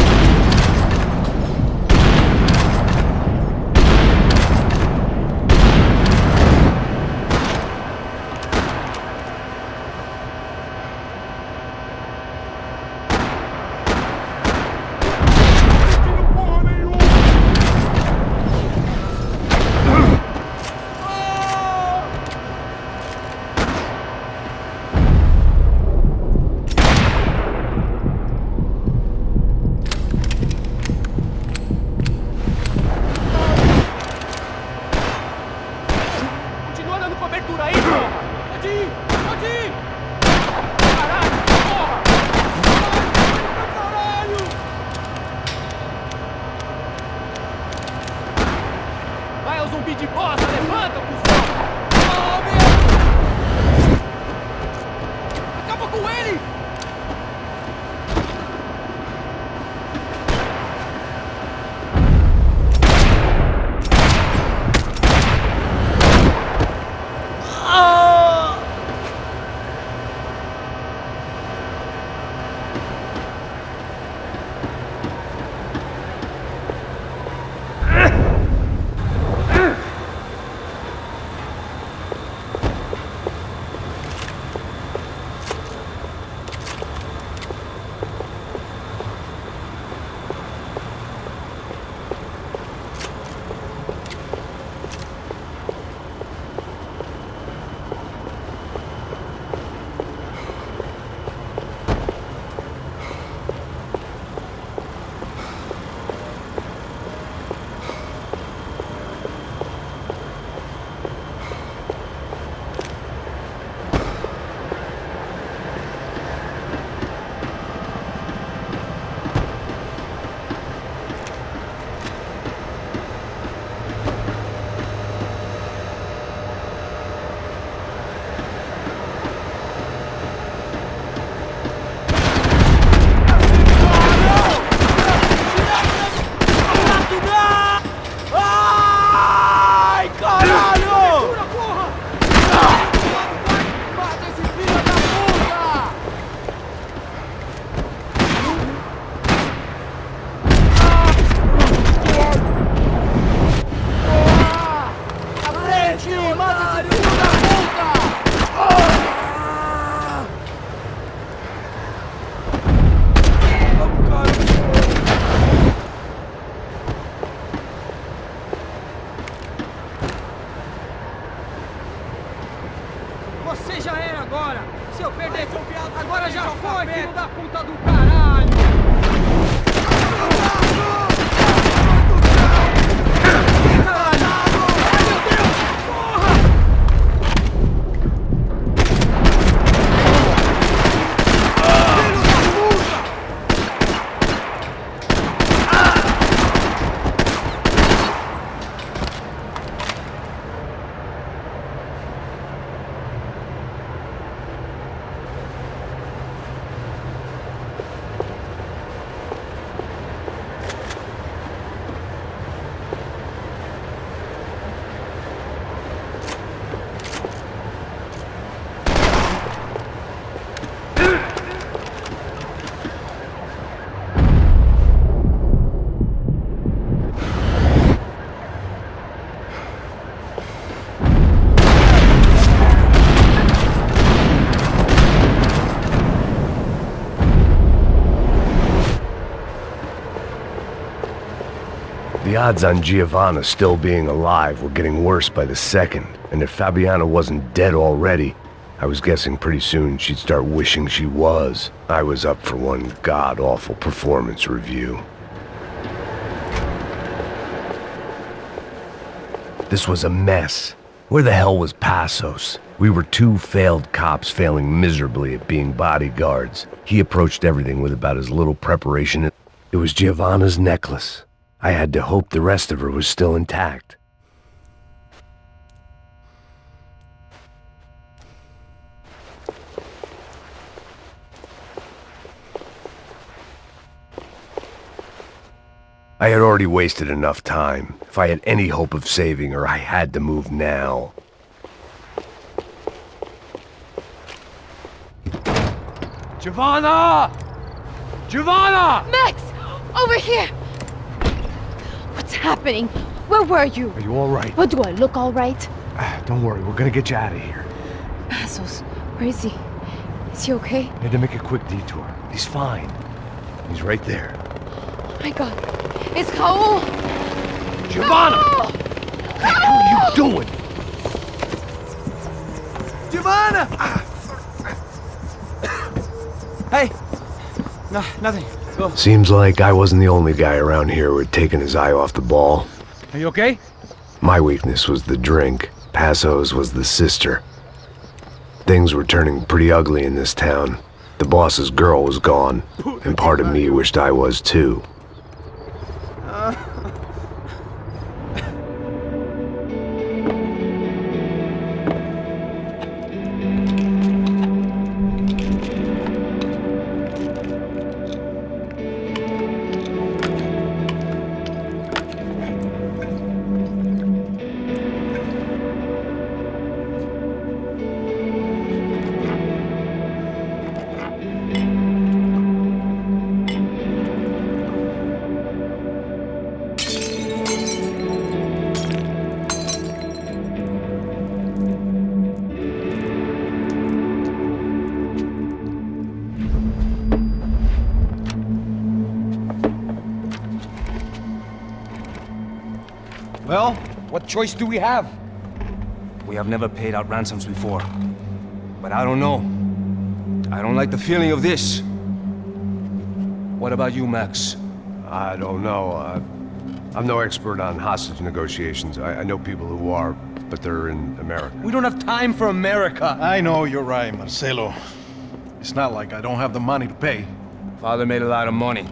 Continua dando cobertura aí, porra! Pode ir! Pode ir! Caralho, porra! Caralho! Vai, ô zumbi de bosta! Levanta, cuzão! Oh, meu! Acaba com ele! Você já era agora! Se eu perder, agora já foi, filho da puta do caralho! The odds on Giovanna still being alive were getting worse by the second, and if Fabiana wasn't dead already, I was guessing pretty soon she'd start wishing she was. I was up for one god-awful performance review. This was a mess. Where the hell was Passos? We were two failed cops failing miserably at being bodyguards. He approached everything with about as little preparation. It was Giovanna's necklace. I had to hope the rest of her was still intact. I had already wasted enough time. If I had any hope of saving her, I had to move now. Giovanna! Giovanna! Max! Over here! What's happening? Where were you? Are you all right? What, do I look all right? Don't worry, we're gonna get you out of here. Passos, where is he? Is he okay? Had to make a quick detour. He's fine. He's right there. Oh my god. It's Raul! Giovanna! Raul! What the hell are you doing? Giovanna! Hey! No, nothing. Go. Seems like I wasn't the only guy around here who had taken his eye off the ball. Are you okay? My weakness was the drink. Passos was the sister. Things were turning pretty ugly in this town. The boss's girl was gone, and part of me wished I was too. Well, what choice do we have? We have never paid out ransoms before. But I don't know. I don't like the feeling of this. What about you, Max? I don't know. I'm no expert on hostage negotiations. I know people who are, but they're in America. We don't have time for America. I know you're right, Marcelo. It's not like I don't have the money to pay. Father made a lot of money.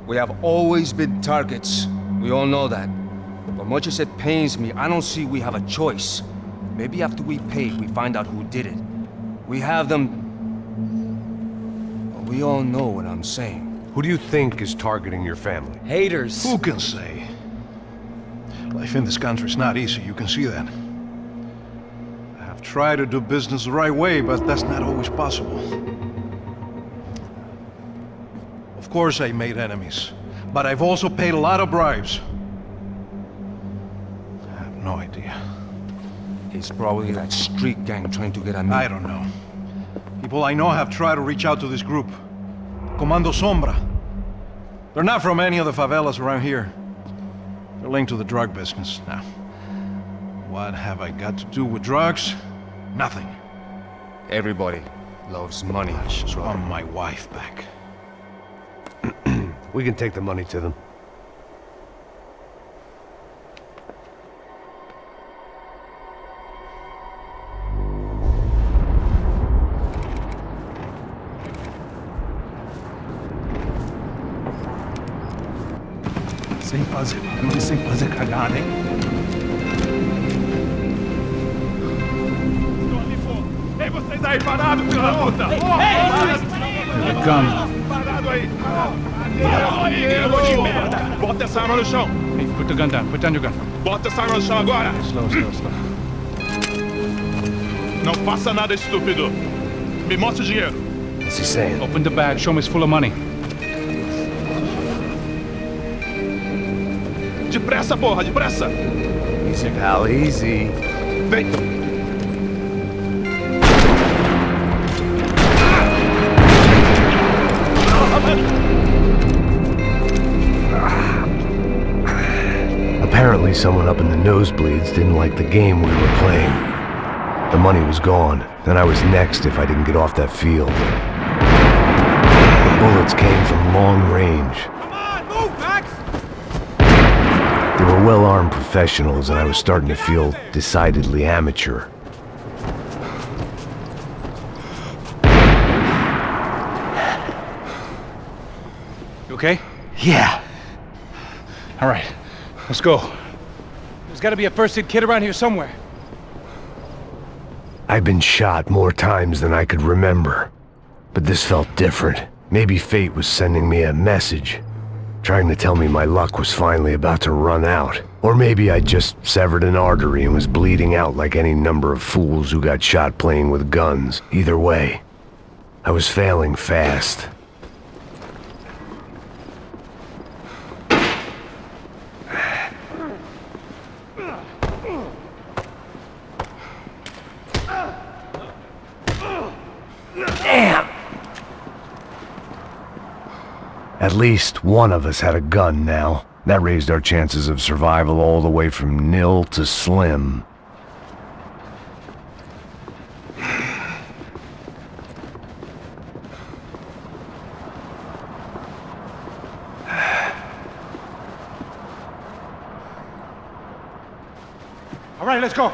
We have always been targets. We all know that. But much as it pains me, I don't see we have a choice. Maybe after we pay, we find out who did it. We have them... Well, we all know what I'm saying. Who do you think is targeting your family? Haters. Who can say? Life in this country is not easy, you can see that. I have tried to do business the right way, but that's not always possible. Of course I made enemies, but I've also paid a lot of bribes. I have no idea. It's probably that street gang trying to get at me. I don't know. People I know have tried to reach out to this group. Comando Sombra. They're not from any of the favelas around here. They're linked to the drug business. Now, what have I got to do with drugs? Nothing. Everybody loves money. Just want my wife back. We can take the money to them. Sem fazer barulho e sem fazer cagada, hein? Estou ali, pô! Ei, vocês aí parados, filho da puta! Come. Parado aí! Parado aí, nego de merda! Bota essa arma no chão! Hey, put the gun down. Put down your gun. Bota essa arma no chão agora! Slow. Não faça nada, estúpido! Me mostre o dinheiro! What's he saying? Open the bag. Show me it's full of money. Depressa, porra, depressa! Easy, pal, easy. Vem! Apparently someone up in the nosebleeds didn't like the game we were playing. The money was gone, and I was next if I didn't get off that field. The bullets came from long range. Come on, move, Max! They were well-armed professionals, and I was starting to feel decidedly amateur. You okay? Yeah. All right. Let's go. There's got to be a first aid kit around here somewhere. I'd been shot more times than I could remember. But this felt different. Maybe fate was sending me a message, trying to tell me my luck was finally about to run out. Or maybe I just severed an artery and was bleeding out like any number of fools who got shot playing with guns. Either way, I was failing fast. Damn! At least one of us had a gun now. That raised our chances of survival all the way from nil to slim. All right, let's go.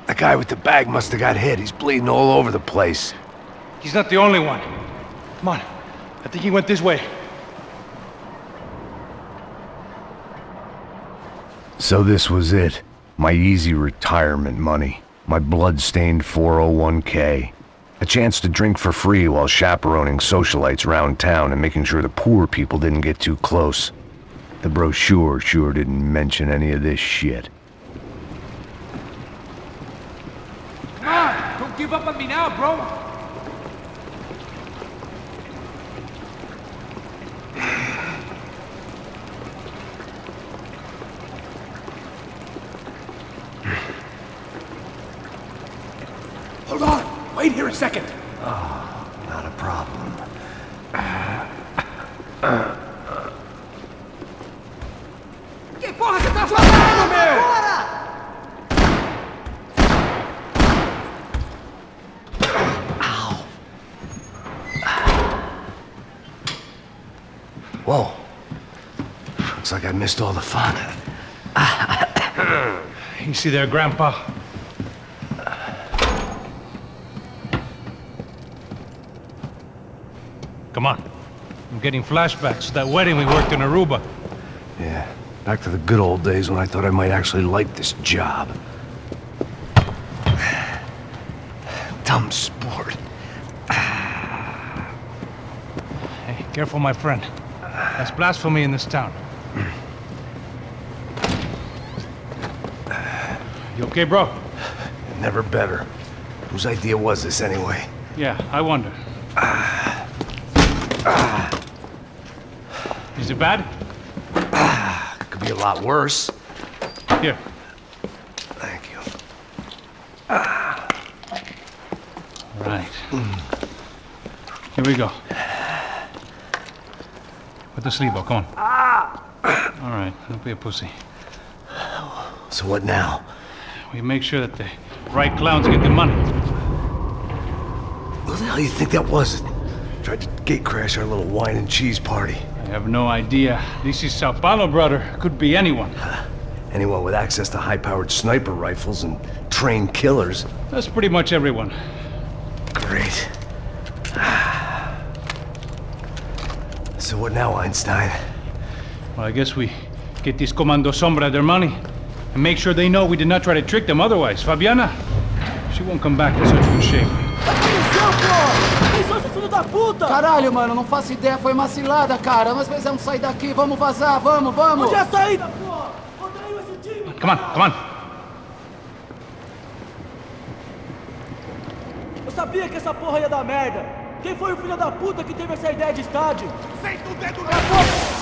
The guy with the bag must have got hit. He's bleeding all over the place. He's not the only one. Come on. I think he went this way. So this was it. My easy retirement money. My blood-stained 401k. A chance to drink for free while chaperoning socialites around town and making sure the poor people didn't get too close. The brochure sure didn't mention any of this shit. Come on! Don't give up on me now, bro! Hold on! Wait here a second! Oh, not a problem. Que porra você tá fazendo, meu? Whoa. Looks like I missed all the fun. Easy there, Grandpa. Come on. I'm getting flashbacks to that wedding we worked in Aruba. Yeah, back to the good old days when I thought I might actually like this job. Dumb sport. Hey, careful, my friend. That's blasphemy in this town. You okay, bro? Never better. Whose idea was this anyway? Yeah, I wonder. Is it bad? Could be a lot worse. Here. Thank you. All right. Here we go. Put the sleeve up, come on. All right, don't be a pussy. So what now? We make sure that the right clowns get the money. What the hell do you think that was? Tried to gate crash our little wine and cheese party. I have no idea. This is Sao Paulo, brother. Could be anyone. Anyone with access to high-powered sniper rifles and trained killers. That's pretty much everyone. Great. So what now, Einstein? Well, I guess we get these Comando Sombra their money and make sure they know we did not try to trick them otherwise. Fabiana, she won't come back in such good shape. Quem são esses filhos da puta? Caralho, mano, não faço ideia, foi uma cilada, cara. Nós precisamos sair daqui, vamos vazar, vamos, vamos! Onde é a saída, porra? Odeio esse time! Come on, come on. Eu sabia que essa porra ia dar merda! Quem foi o filho da puta que teve essa ideia de estádio? Senta o dedo na boca!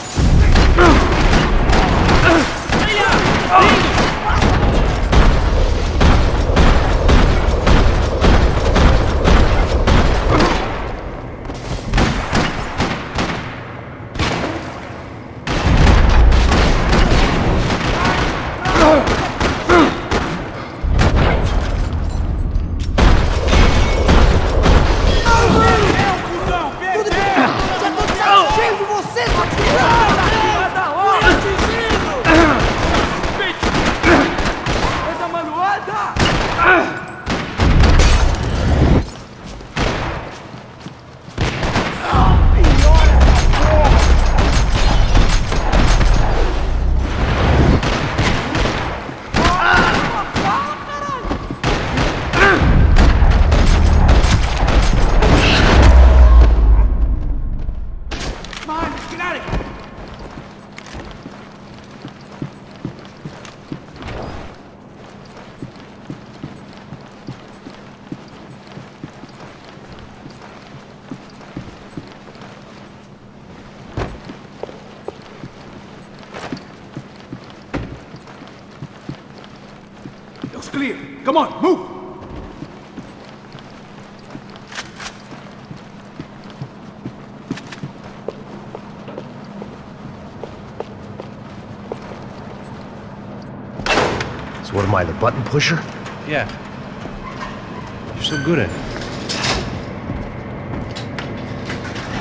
Looks clear. Come on, move! So what am I, the button pusher? Yeah. You're so good at it.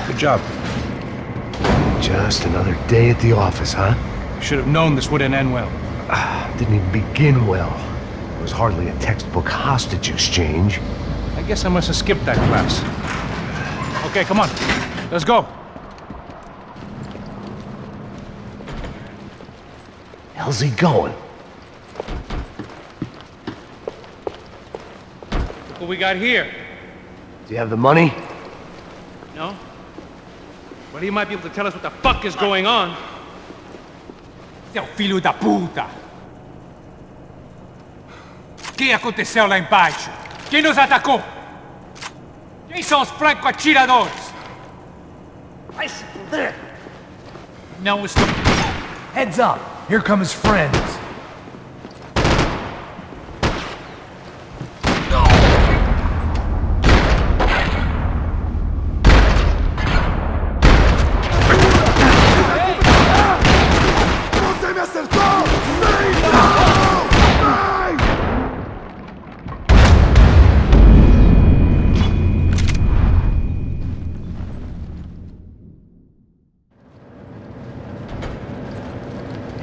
Good job. Just another day at the office, huh? Should have known this wouldn't end well. Didn't even begin well. It was hardly a textbook hostage exchange. I guess I must have skipped that class. Okay, come on. Let's go. How's he going? Look what we got here. Do you have the money? No? But he might be able to tell us what the fuck is going on. Seu filho da puta! O que aconteceu lá embaixo? Quem nos atacou? Quem são os franco-atiradores? Vai se fuder! Não estou... Heads up! Here come his friends! Você me acertou!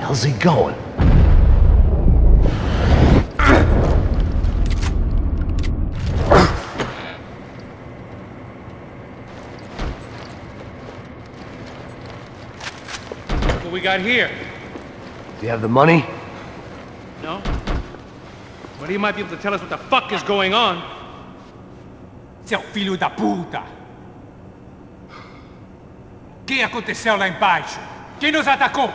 How's he going? What we got here. Do you have the money? No? But he might be able to tell us what the fuck is going on. Seu filho da puta! O que aconteceu lá embaixo? Quem nos atacou?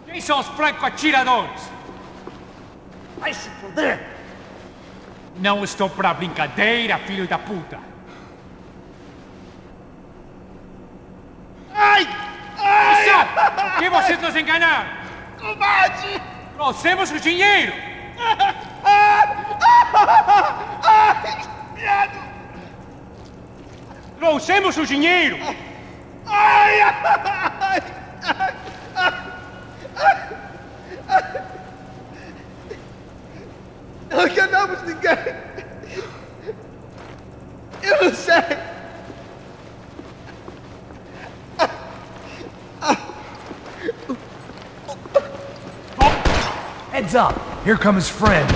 Quem são os franco-atiradores? Vai se fuder! Não estou pra brincadeira, filho da puta! Ai! Ai! Isso! Por que vocês nos enganaram? Covarde! Trouxemos o dinheiro! Ai! Viado! Trouxemos o dinheiro! Ai! Ai! Ai! Heads up! Here come his friends.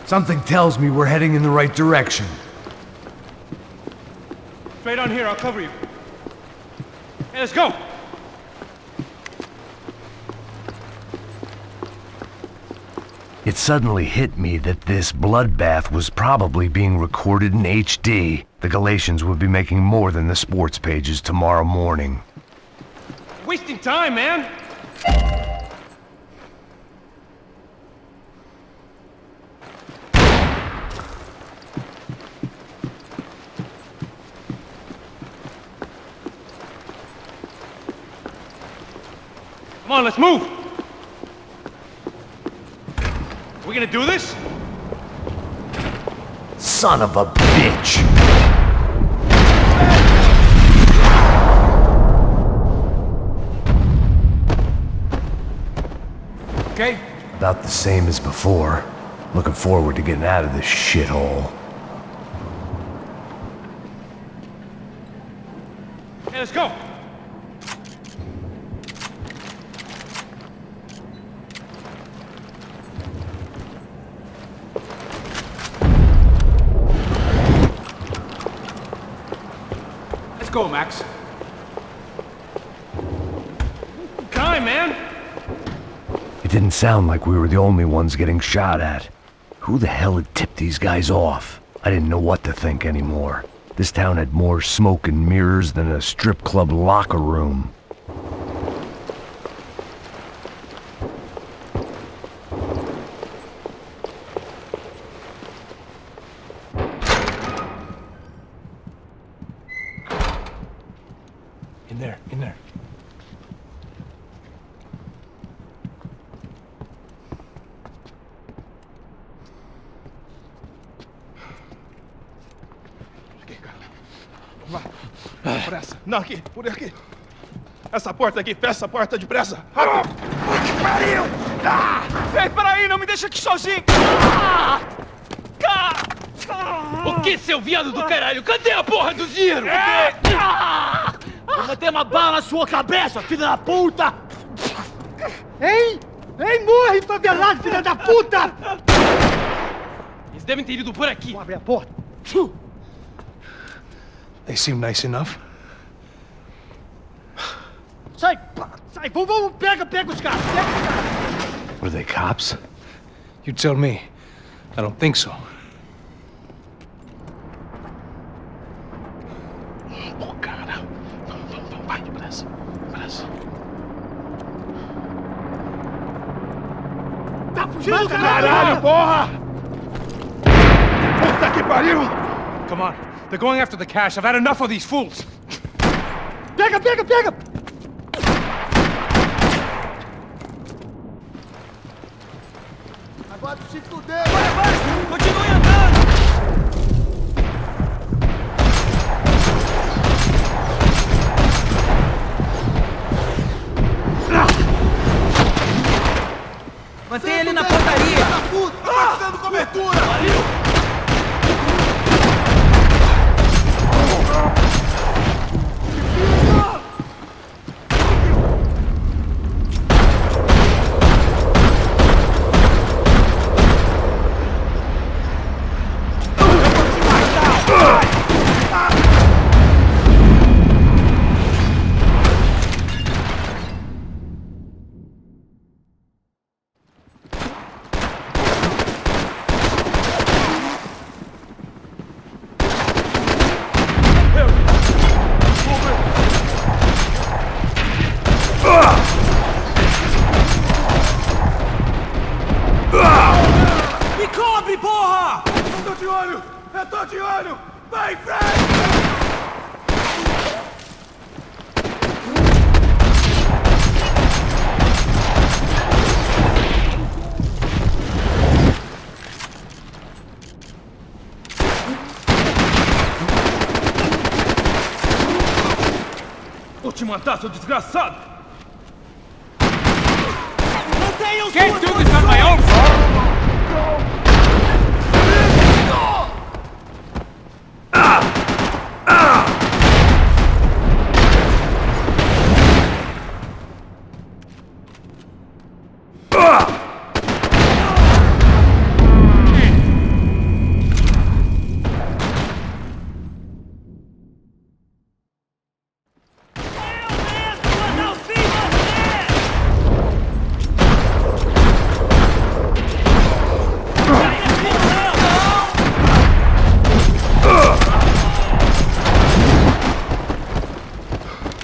Something tells me we're heading in the right direction. Straight on here, I'll cover you. Hey, let's go! It suddenly hit me that this bloodbath was probably being recorded in HD. The Galatians would be making more than the sports pages tomorrow morning. Wasting time, man! Come on, let's move! We gonna do this? Son of a bitch! Okay? About the same as before. Looking forward to getting out of this shithole. Hey, let's go! Let's go, Max. Time, man! It didn't sound like we were the only ones getting shot at. Who the hell had tipped these guys off? I didn't know what to think anymore. This town had more smoke and mirrors than a strip club locker room. In there, in there. Aqui, cara. Vamos lá. Pressa. Não, aqui, por aqui. Essa porta aqui, fecha essa porta depressa. Rápido. Que pariu! Ei, peraí, não me deixa aqui sozinho! O que, seu viado do caralho? Cadê a porra do giro? Vou meter uma bala na sua cabeça, filha da puta! Hein? Hein, morre, favelado, filha da puta! Eles devem ter ido por aqui. Vamos abrir a porta. They seem nice enough. Sai, sai, vamos, pega os caras, pega os caras. Were they cops? You tell me. I don't think so. Oh, cara. Vamos, vai, depressa. Depressa. Tá fugindo, Caralho, porra! Puta que pariu! Come on. They're going after the cash. I've had enough of these fools. Pega! Agora se fuder! Vai! Continue andando! Mantenha ele na portaria! Tá dando cobertura! Vou te matar, seu desgraçado! Mantenham Can't suas do this on my own, bro!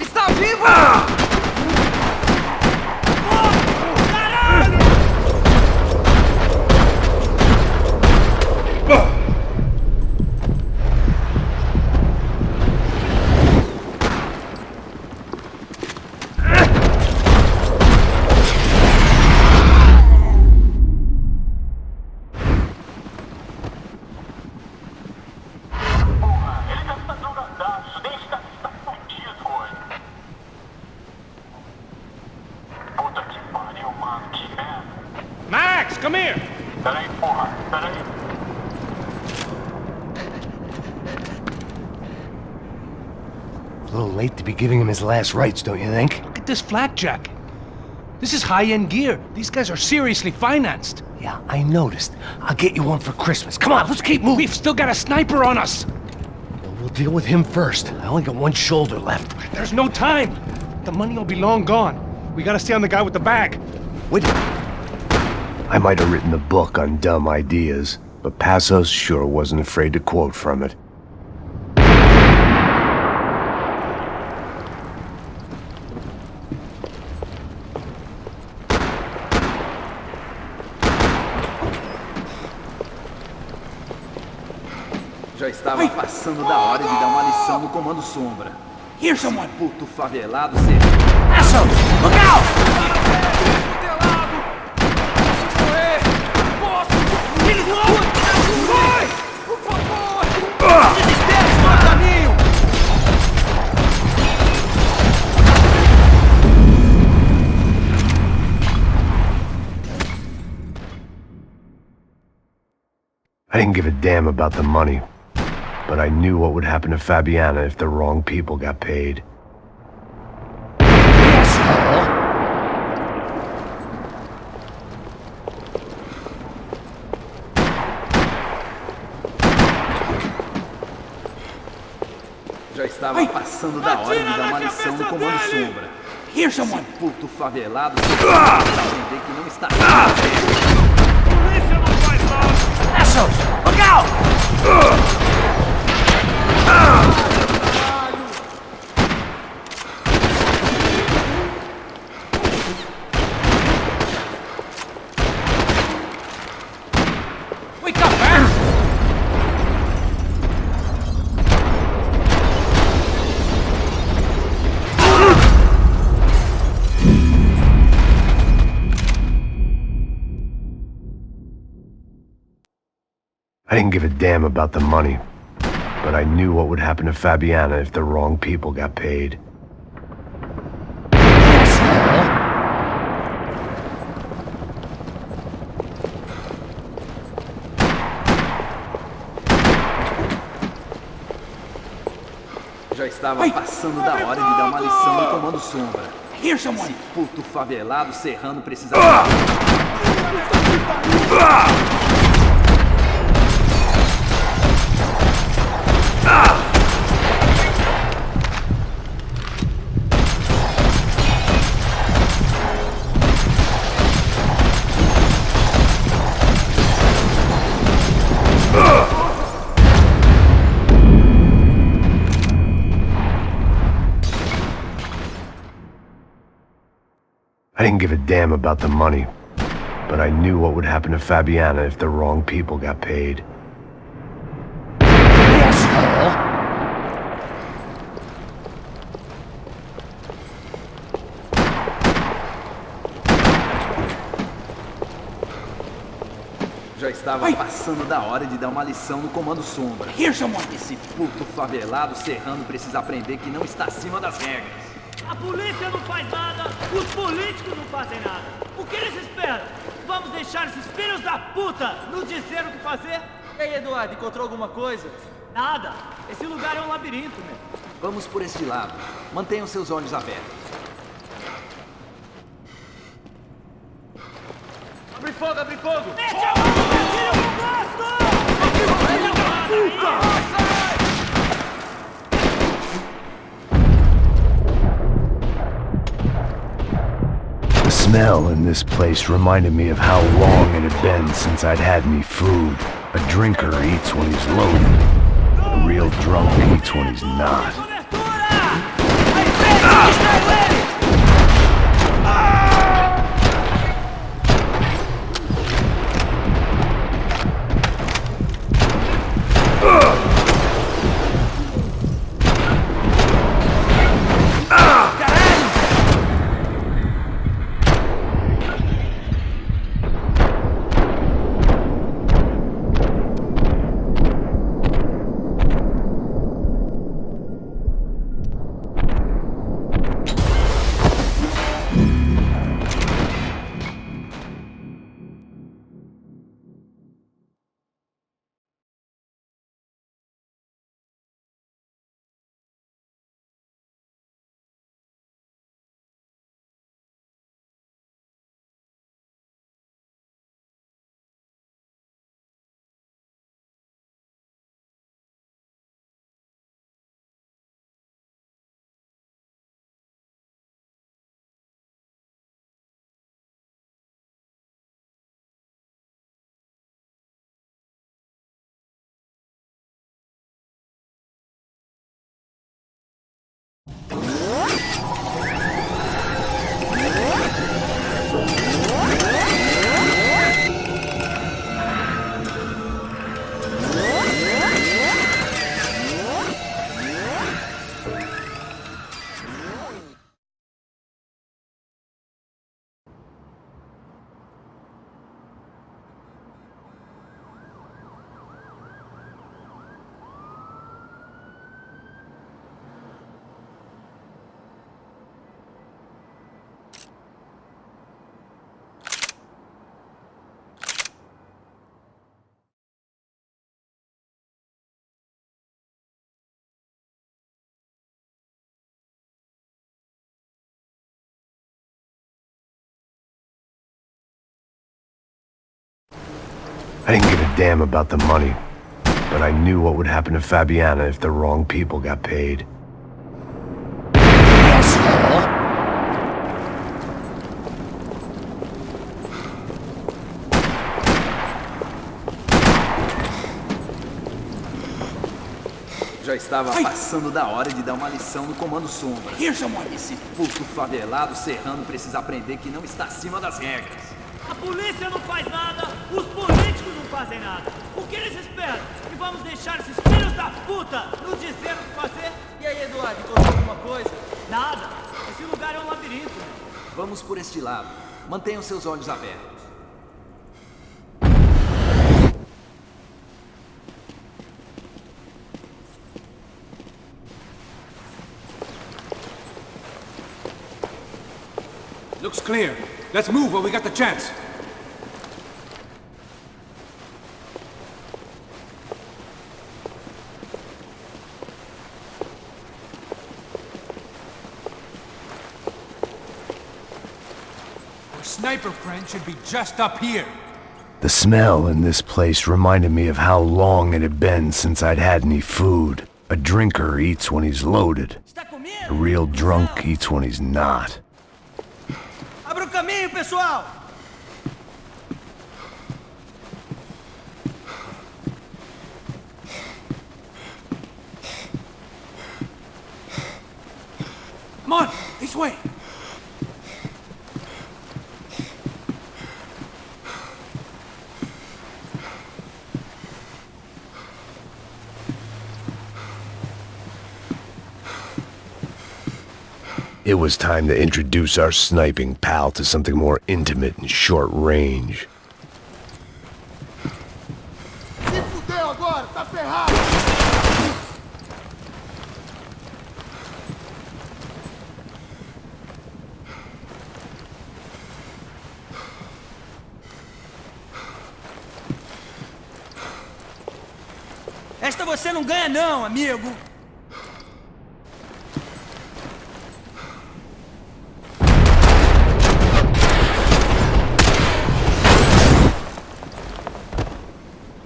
Está vivo? Max, come here! Peraí, porra, peraí. A little late to be giving him his last rites, don't you think? Look at this flak jacket. This is high-end gear. These guys are seriously financed. Yeah, I noticed. I'll get you one for Christmas. Come on, let's keep moving. We've still got a sniper on us. We'll deal with him first. I only got one shoulder left. There's no time. The money will be long gone. We gotta stay on the guy with the bag. Wait. I might have written a book on dumb ideas, but Passos sure wasn't afraid to quote from it. Já estava passando da hora de dar uma lição no Comando Sombra. Here's someone. Puto favelado ser. Passos! Look out! Eles vão! Vai! Por favor! Desespere-se no caminho! I didn't give a damn about the money, but I knew what would happen to Fabiana if the wrong people got paid. Já estava passando da hora de dar uma lição no Comando Sombra. Here's someone. Puto favelado ser. Aprender que não está. Polícia não faz nada! Passos! Look out! Wake up, man! I didn't give a damn about the money, but I knew what would happen to Fabiana if the wrong people got paid. Já estava passando da hora de dar uma lição no Comando Sombra. Here's someone. Esse puto favelado serrano precisava. I didn't give a damn about the money, but I knew what would happen to Fabiana if the wrong people got paid. Já estava passando da hora de dar uma lição no Comando Sombra. Here's someone. Esse puto favelado serrano precisa aprender que não está acima das regras. A polícia não faz nada, os políticos não fazem nada. O que eles esperam? Vamos deixar esses filhos da puta nos dizer o que fazer? E aí, Eduardo, encontrou alguma coisa? Nada. Esse lugar é um labirinto, meu. Vamos por este lado. Mantenham seus olhos abertos. Abre fogo, abre fogo! Mete a mão, meu filho, eu não gosto! The smell in this place reminded me of how long it had been since I'd had any food. A drinker eats when he's loaded. A real drunk eats when he's not. I didn't give a damn about the money, but I knew what would happen to Fabiana if the wrong people got paid. Já estava passando da hora de dar uma lição no Comando Sombra. Esse puto favelado serrano precisa aprender que não está acima das regras. A polícia não faz nada, os políticos não fazem nada. O que eles esperam? Que vamos deixar esses filhos da puta nos dizer o que fazer? E aí, Eduardo, encontrou alguma coisa? Nada. Esse lugar é um labirinto, meu. Vamos por este lado. Mantenham seus olhos abertos. Looks clear. Let's move while we got the chance. Our sniper friend should be just up here. The smell in this place reminded me of how long it had been since I'd had any food. A drinker eats when he's loaded. A real drunk eats when he's not. Abra o caminho, pessoal! Come on, this way. It was time to introduce our sniping pal to something more intimate and short range. Se fudeu agora, tá ferrado! Desta você não ganha não, amigo.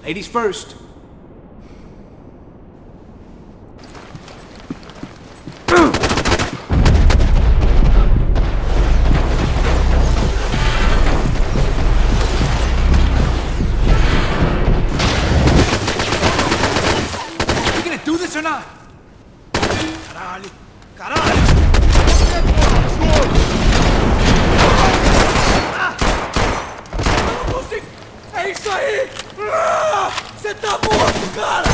Ladies first. Or not? Caralho! Caralho! Eu não consigo! É isso aí! Você tá morto, cara!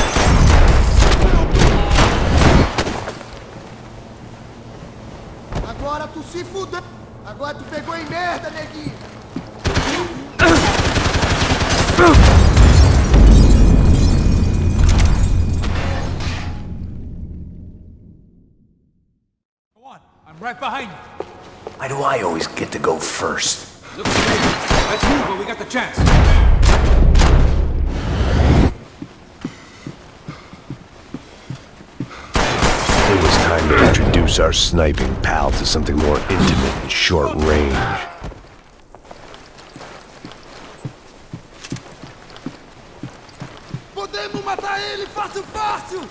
Agora tu se fudeu! Agora tu pegou em merda, neguinho! I'm right behind you. Why do I always get to go first? Looks good. Let's move while we got the chance. It was time to introduce our sniping pal to something more intimate and short range. Podemos matar ele fácil, fácil!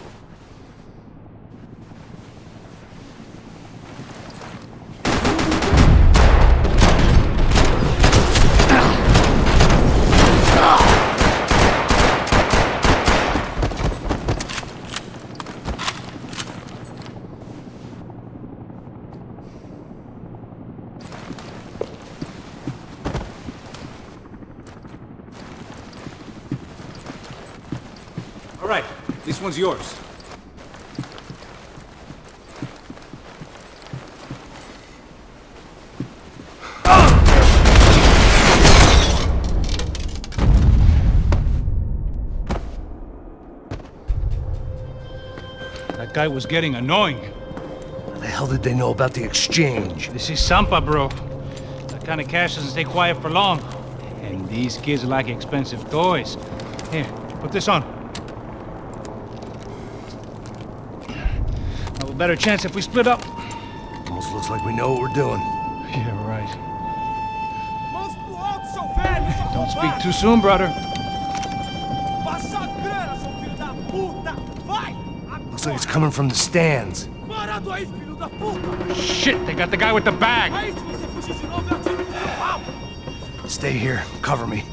All right, this one's yours. That guy was getting annoying. How the hell did they know about the exchange? This is Sampa, bro. That kind of cash doesn't stay quiet for long. And these kids like expensive toys. Here, put this on. Have a better chance if we split up. Almost looks like we know what we're doing. Yeah, right. Mãos pro alto, seu velho! Don't speak too soon, brother. Passa a grana, seu filho da puta! Vai! Looks like it's coming from the stands. Parado aí, filho da puta! Shit, they got the guy with the bag. Aí, se você fugir de novo, eu tiro no seu pau! Stay here, cover me.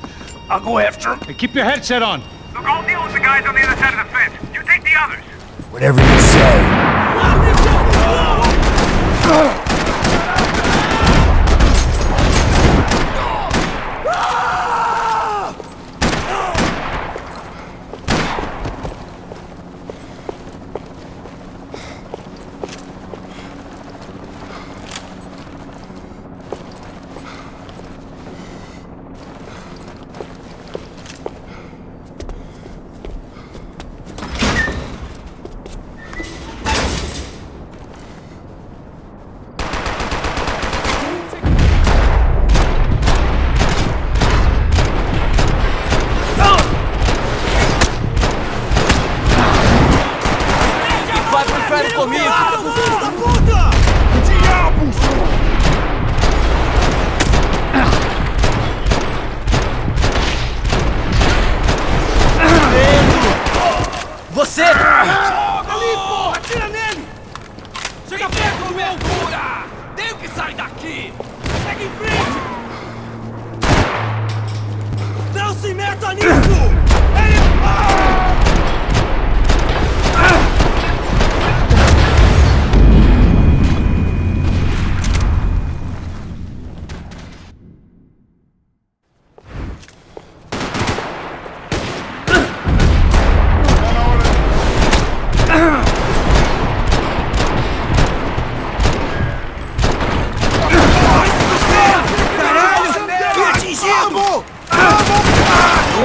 I'll go after him. Hey, keep your headset on. Look, I'll deal with the guys on the other side of the fence. You take the others. Whatever you say. Você! Ali, porra! Atira nele! Chega perto, meu! Loucura! Tenho que sair daqui! Segue em frente! Não se meta nisso! Caralho! Me atingindo!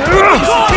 Vamos!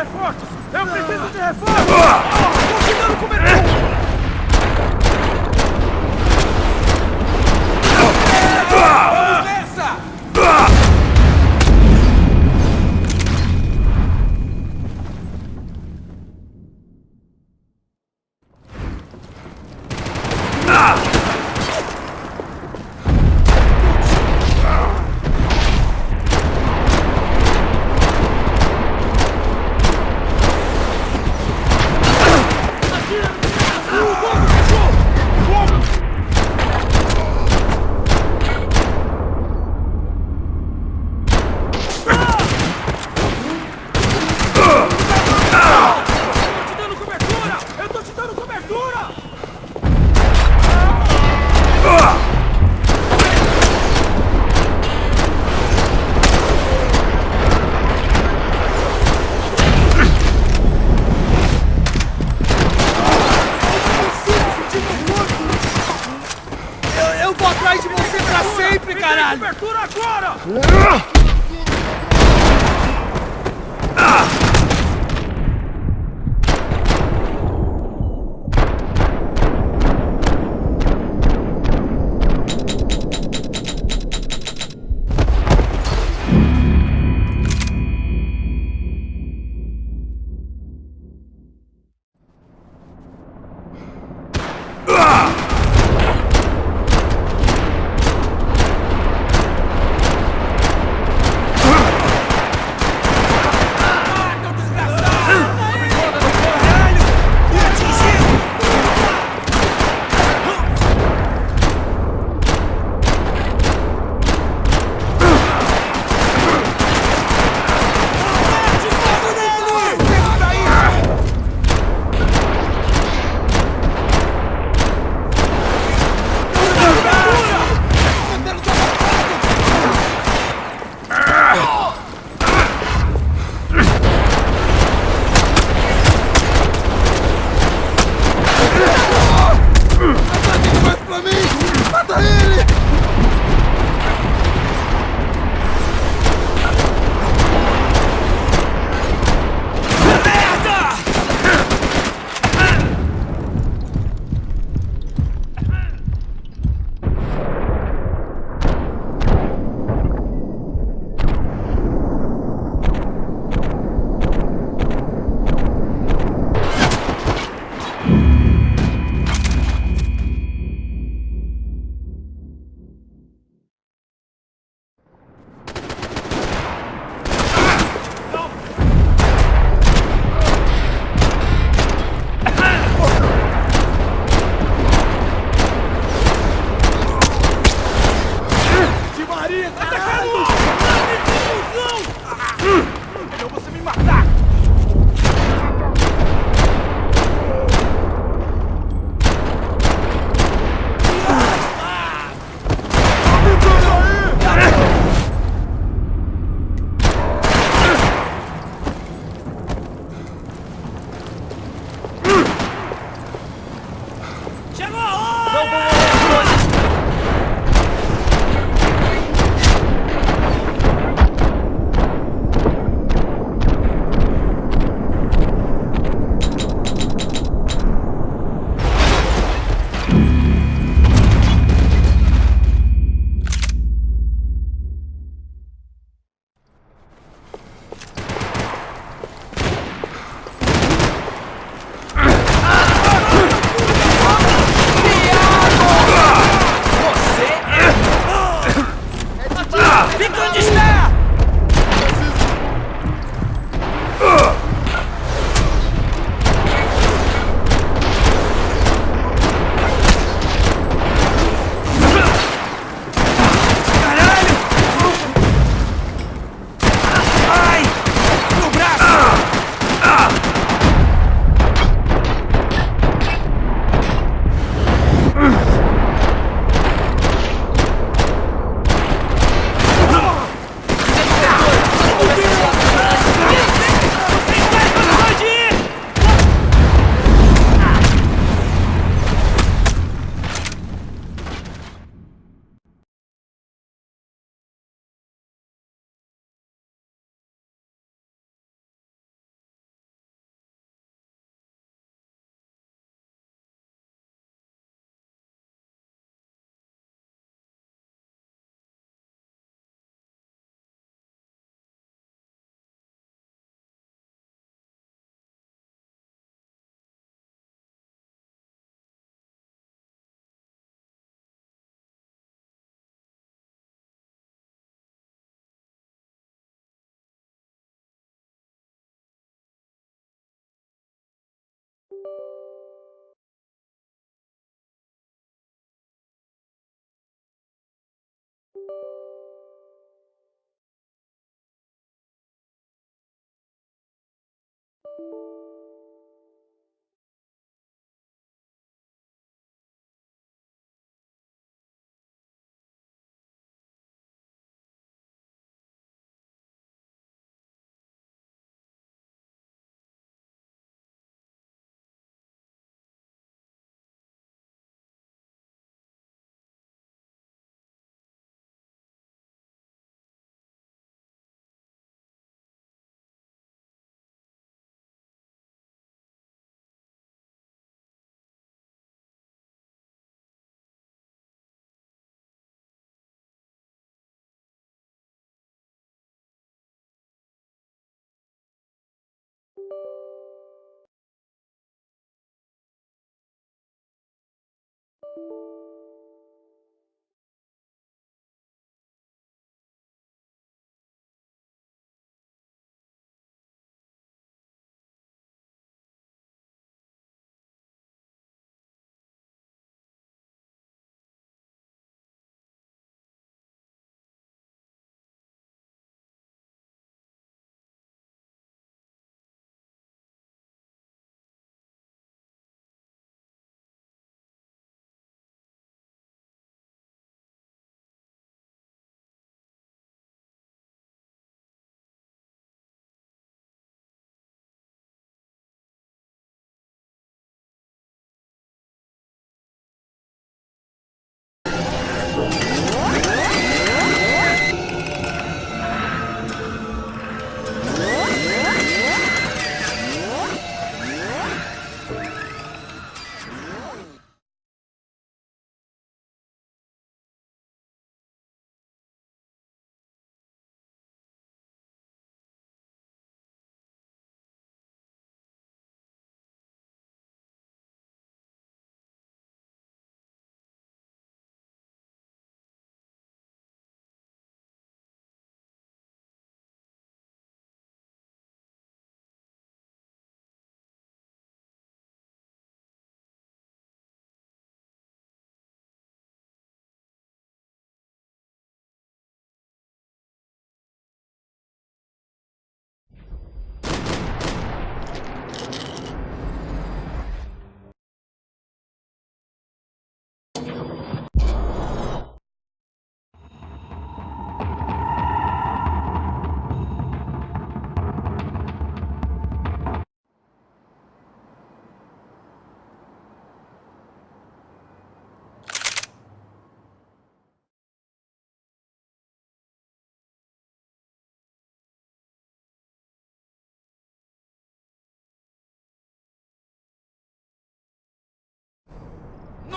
reforços! Eu preciso de reforços! Tô te dando cobertura! Vamos nessa! Eu vou atrás de você pra sempre, caralho! Cobertura agora!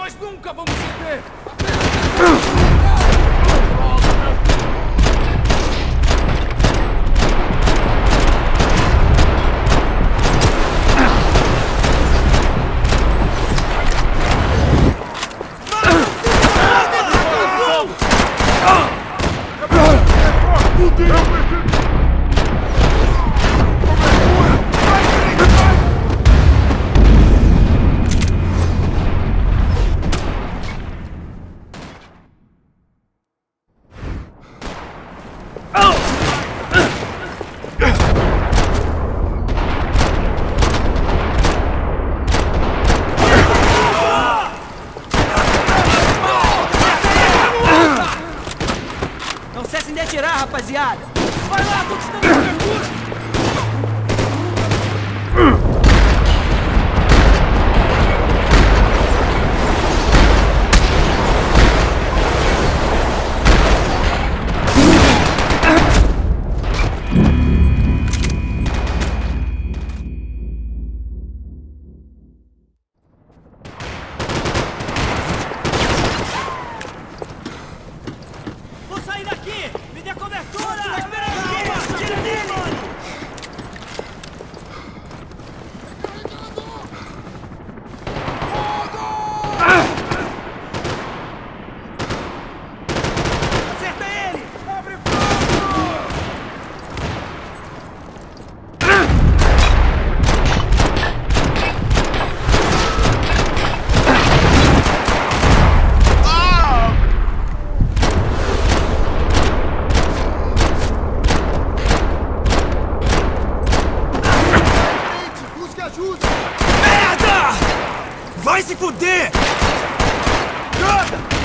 Nós nunca vamos ceder! ajuda! Merda! Vai se fuder! Anda!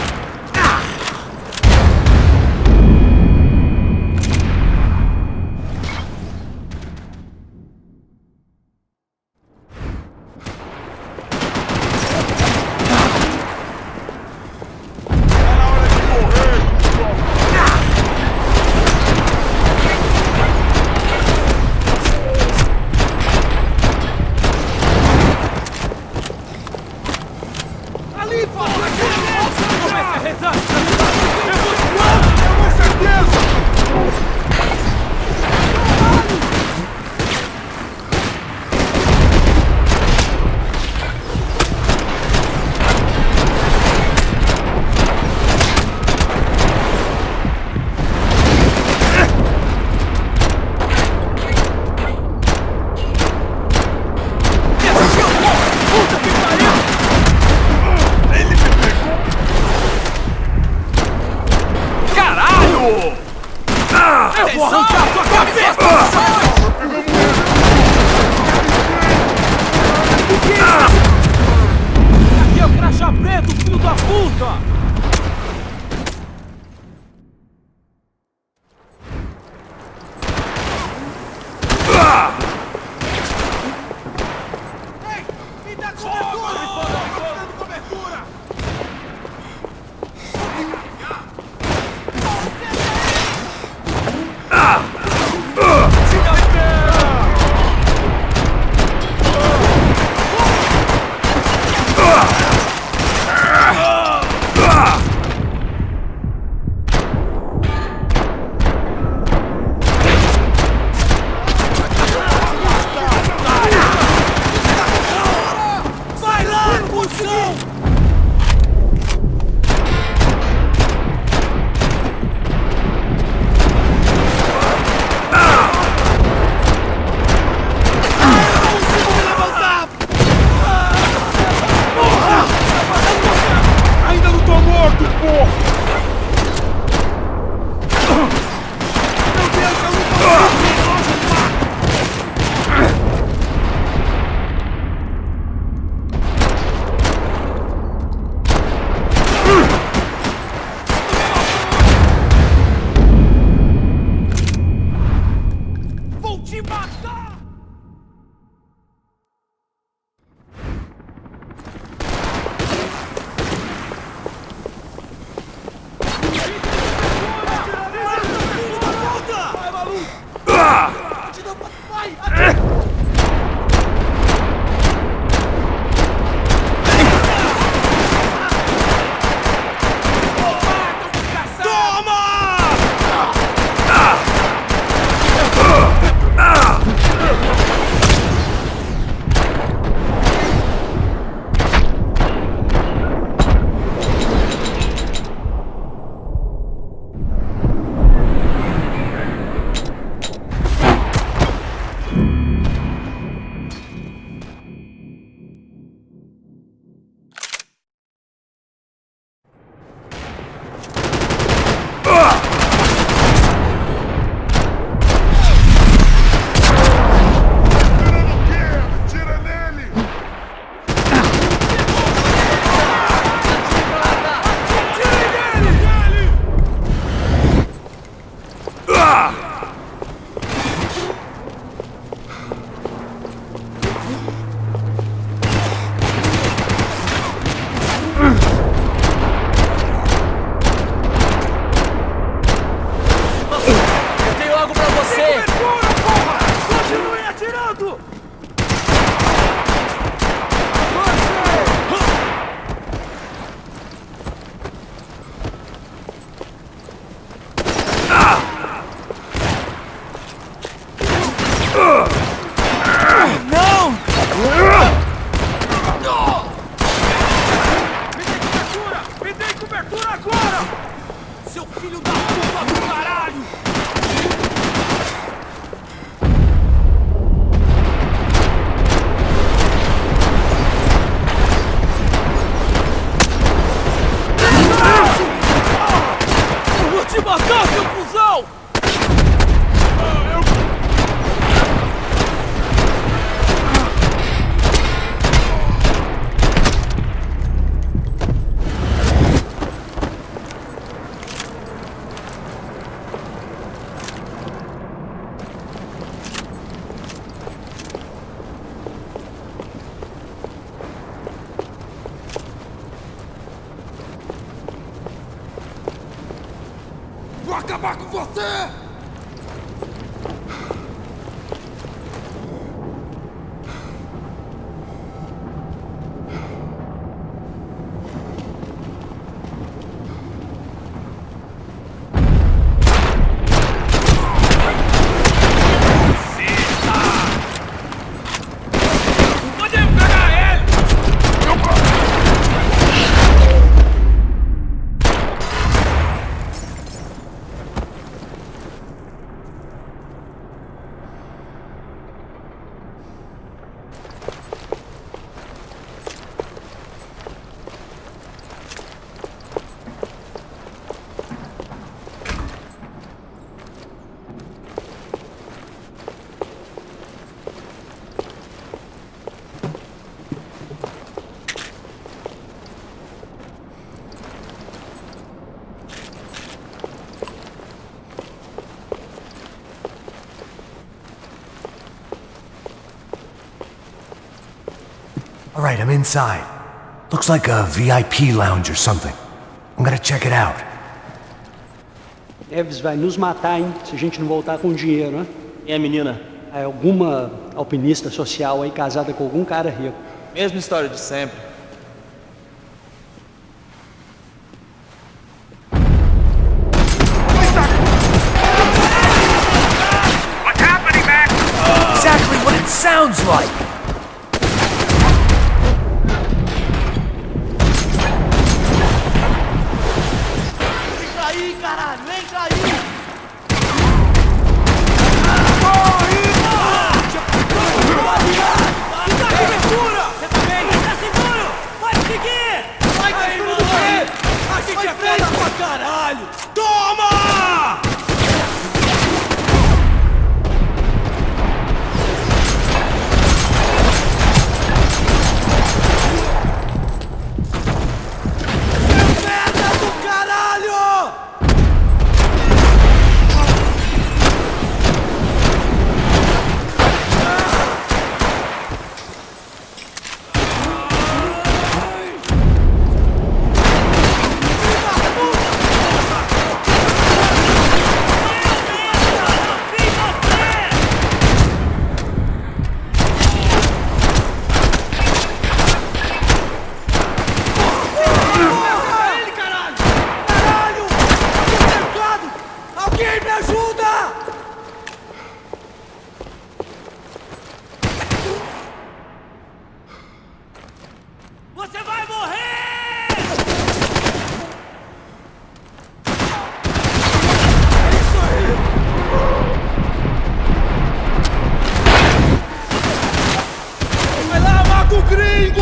acabar com você! All right, I'm inside. Looks like a VIP lounge or something. I'm gonna check it out. Neves vai nos matar, hein? Se a gente não voltar com dinheiro, né? E a menina? É alguma alpinista social aí casada com algum cara rico. Mesma história de sempre. What's happening, Mac? Exactly what it sounds like! Entra aí, caralho! Entra aí! Você também! Tá seguro! Pode seguir! Vai, cachorro! A gente é foda pra caralho! Toma! Merda do caralho! Alguém me ajuda! Você vai morrer! Vai lá, mata o gringo!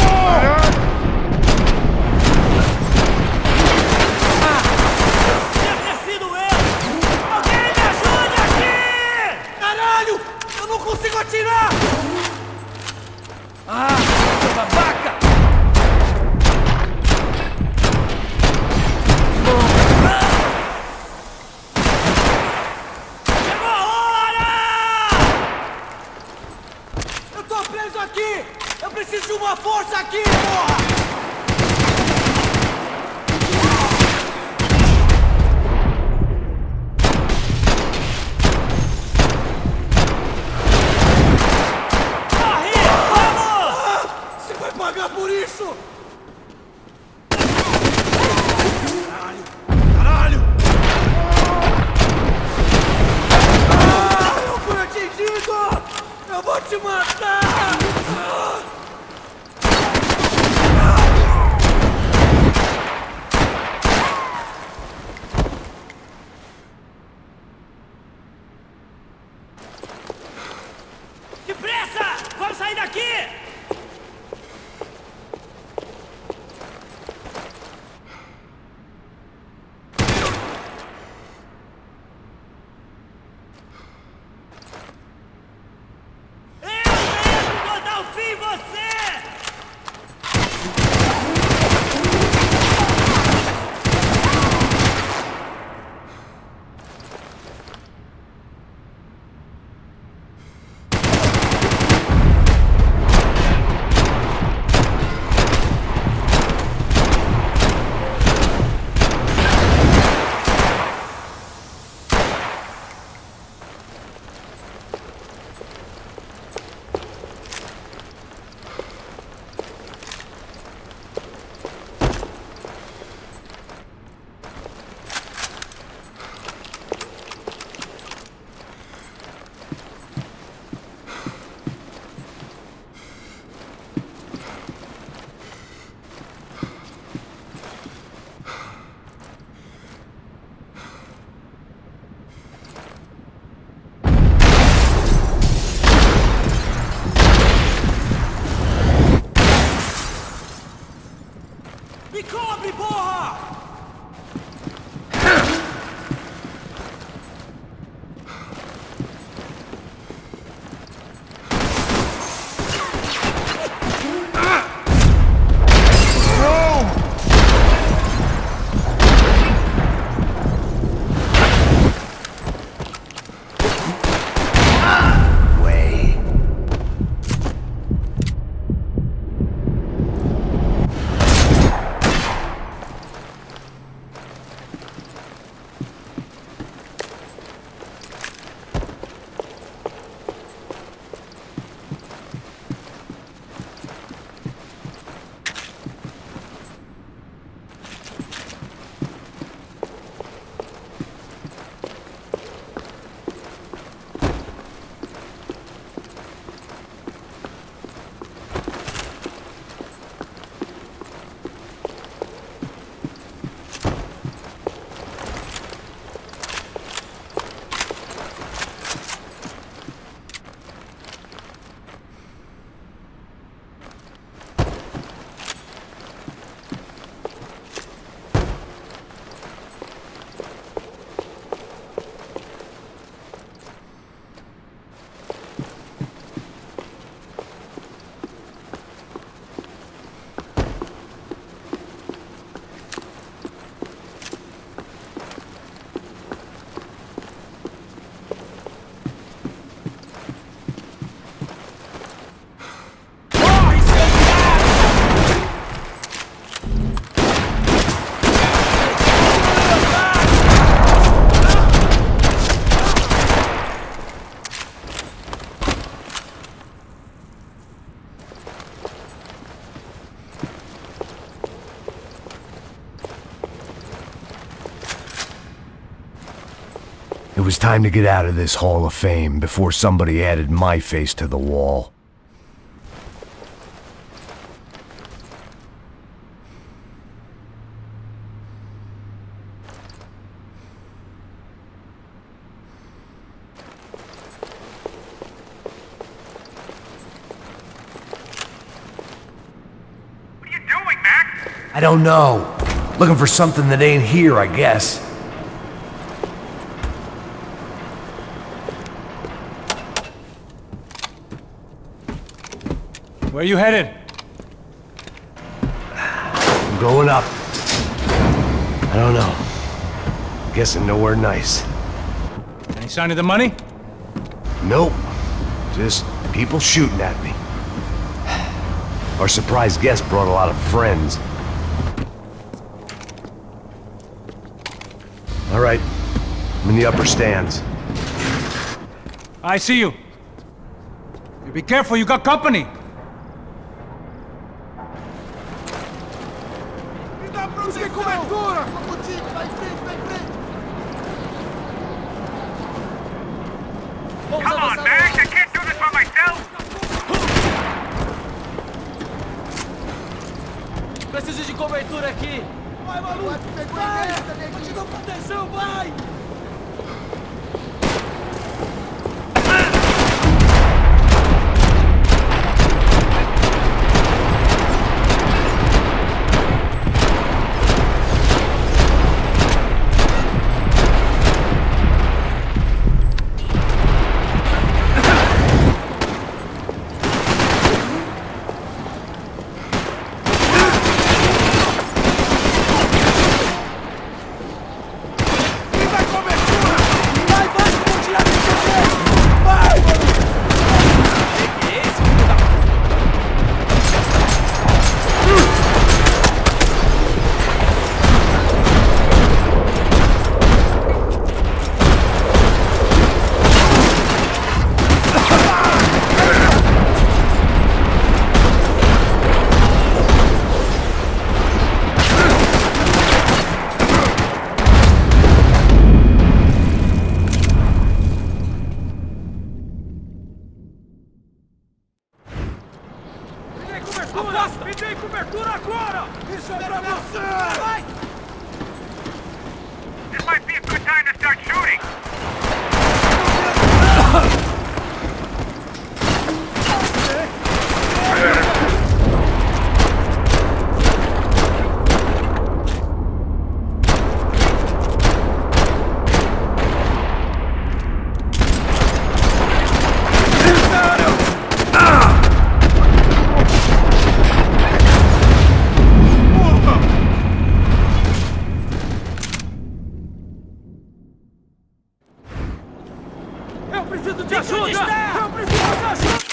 Deve ter sido eu! Alguém me ajude aqui! Caralho! Eu não consigo atirar! Ah, babaca! Chegou a hora! Eu tô preso aqui! Eu preciso de uma força aqui, porra! Corre! Vamos! Você vai pagar por isso! Caralho! Caralho! Ah, eu fui atingido! Eu vou te matar! Depressa! Vamos sair daqui! Abre, porra! It was time to get out of this Hall of Fame before somebody added my face to the wall. What are you doing, Mac? I don't know. Looking for something that ain't here, I guess. Where you headed? I'm going up. I don't know. Guessing nowhere nice. Any sign of the money? Nope. Just people shooting at me. Our surprise guest brought a lot of friends. All right. I'm in the upper stands. I see you. You be careful, you got company. Busque cobertura! Vamos, time! Vai em frente, vai em frente! Come on, Mac! I can't do this by myself! Preciso de cobertura aqui! Vai, maluco! Vai! Eu te dou proteção, vai! Me dê cobertura agora! Isso é pra você! Vai! This might be a good time to start shooting! preciso de Fique onde ajuda! está! Eu preciso de ajuda!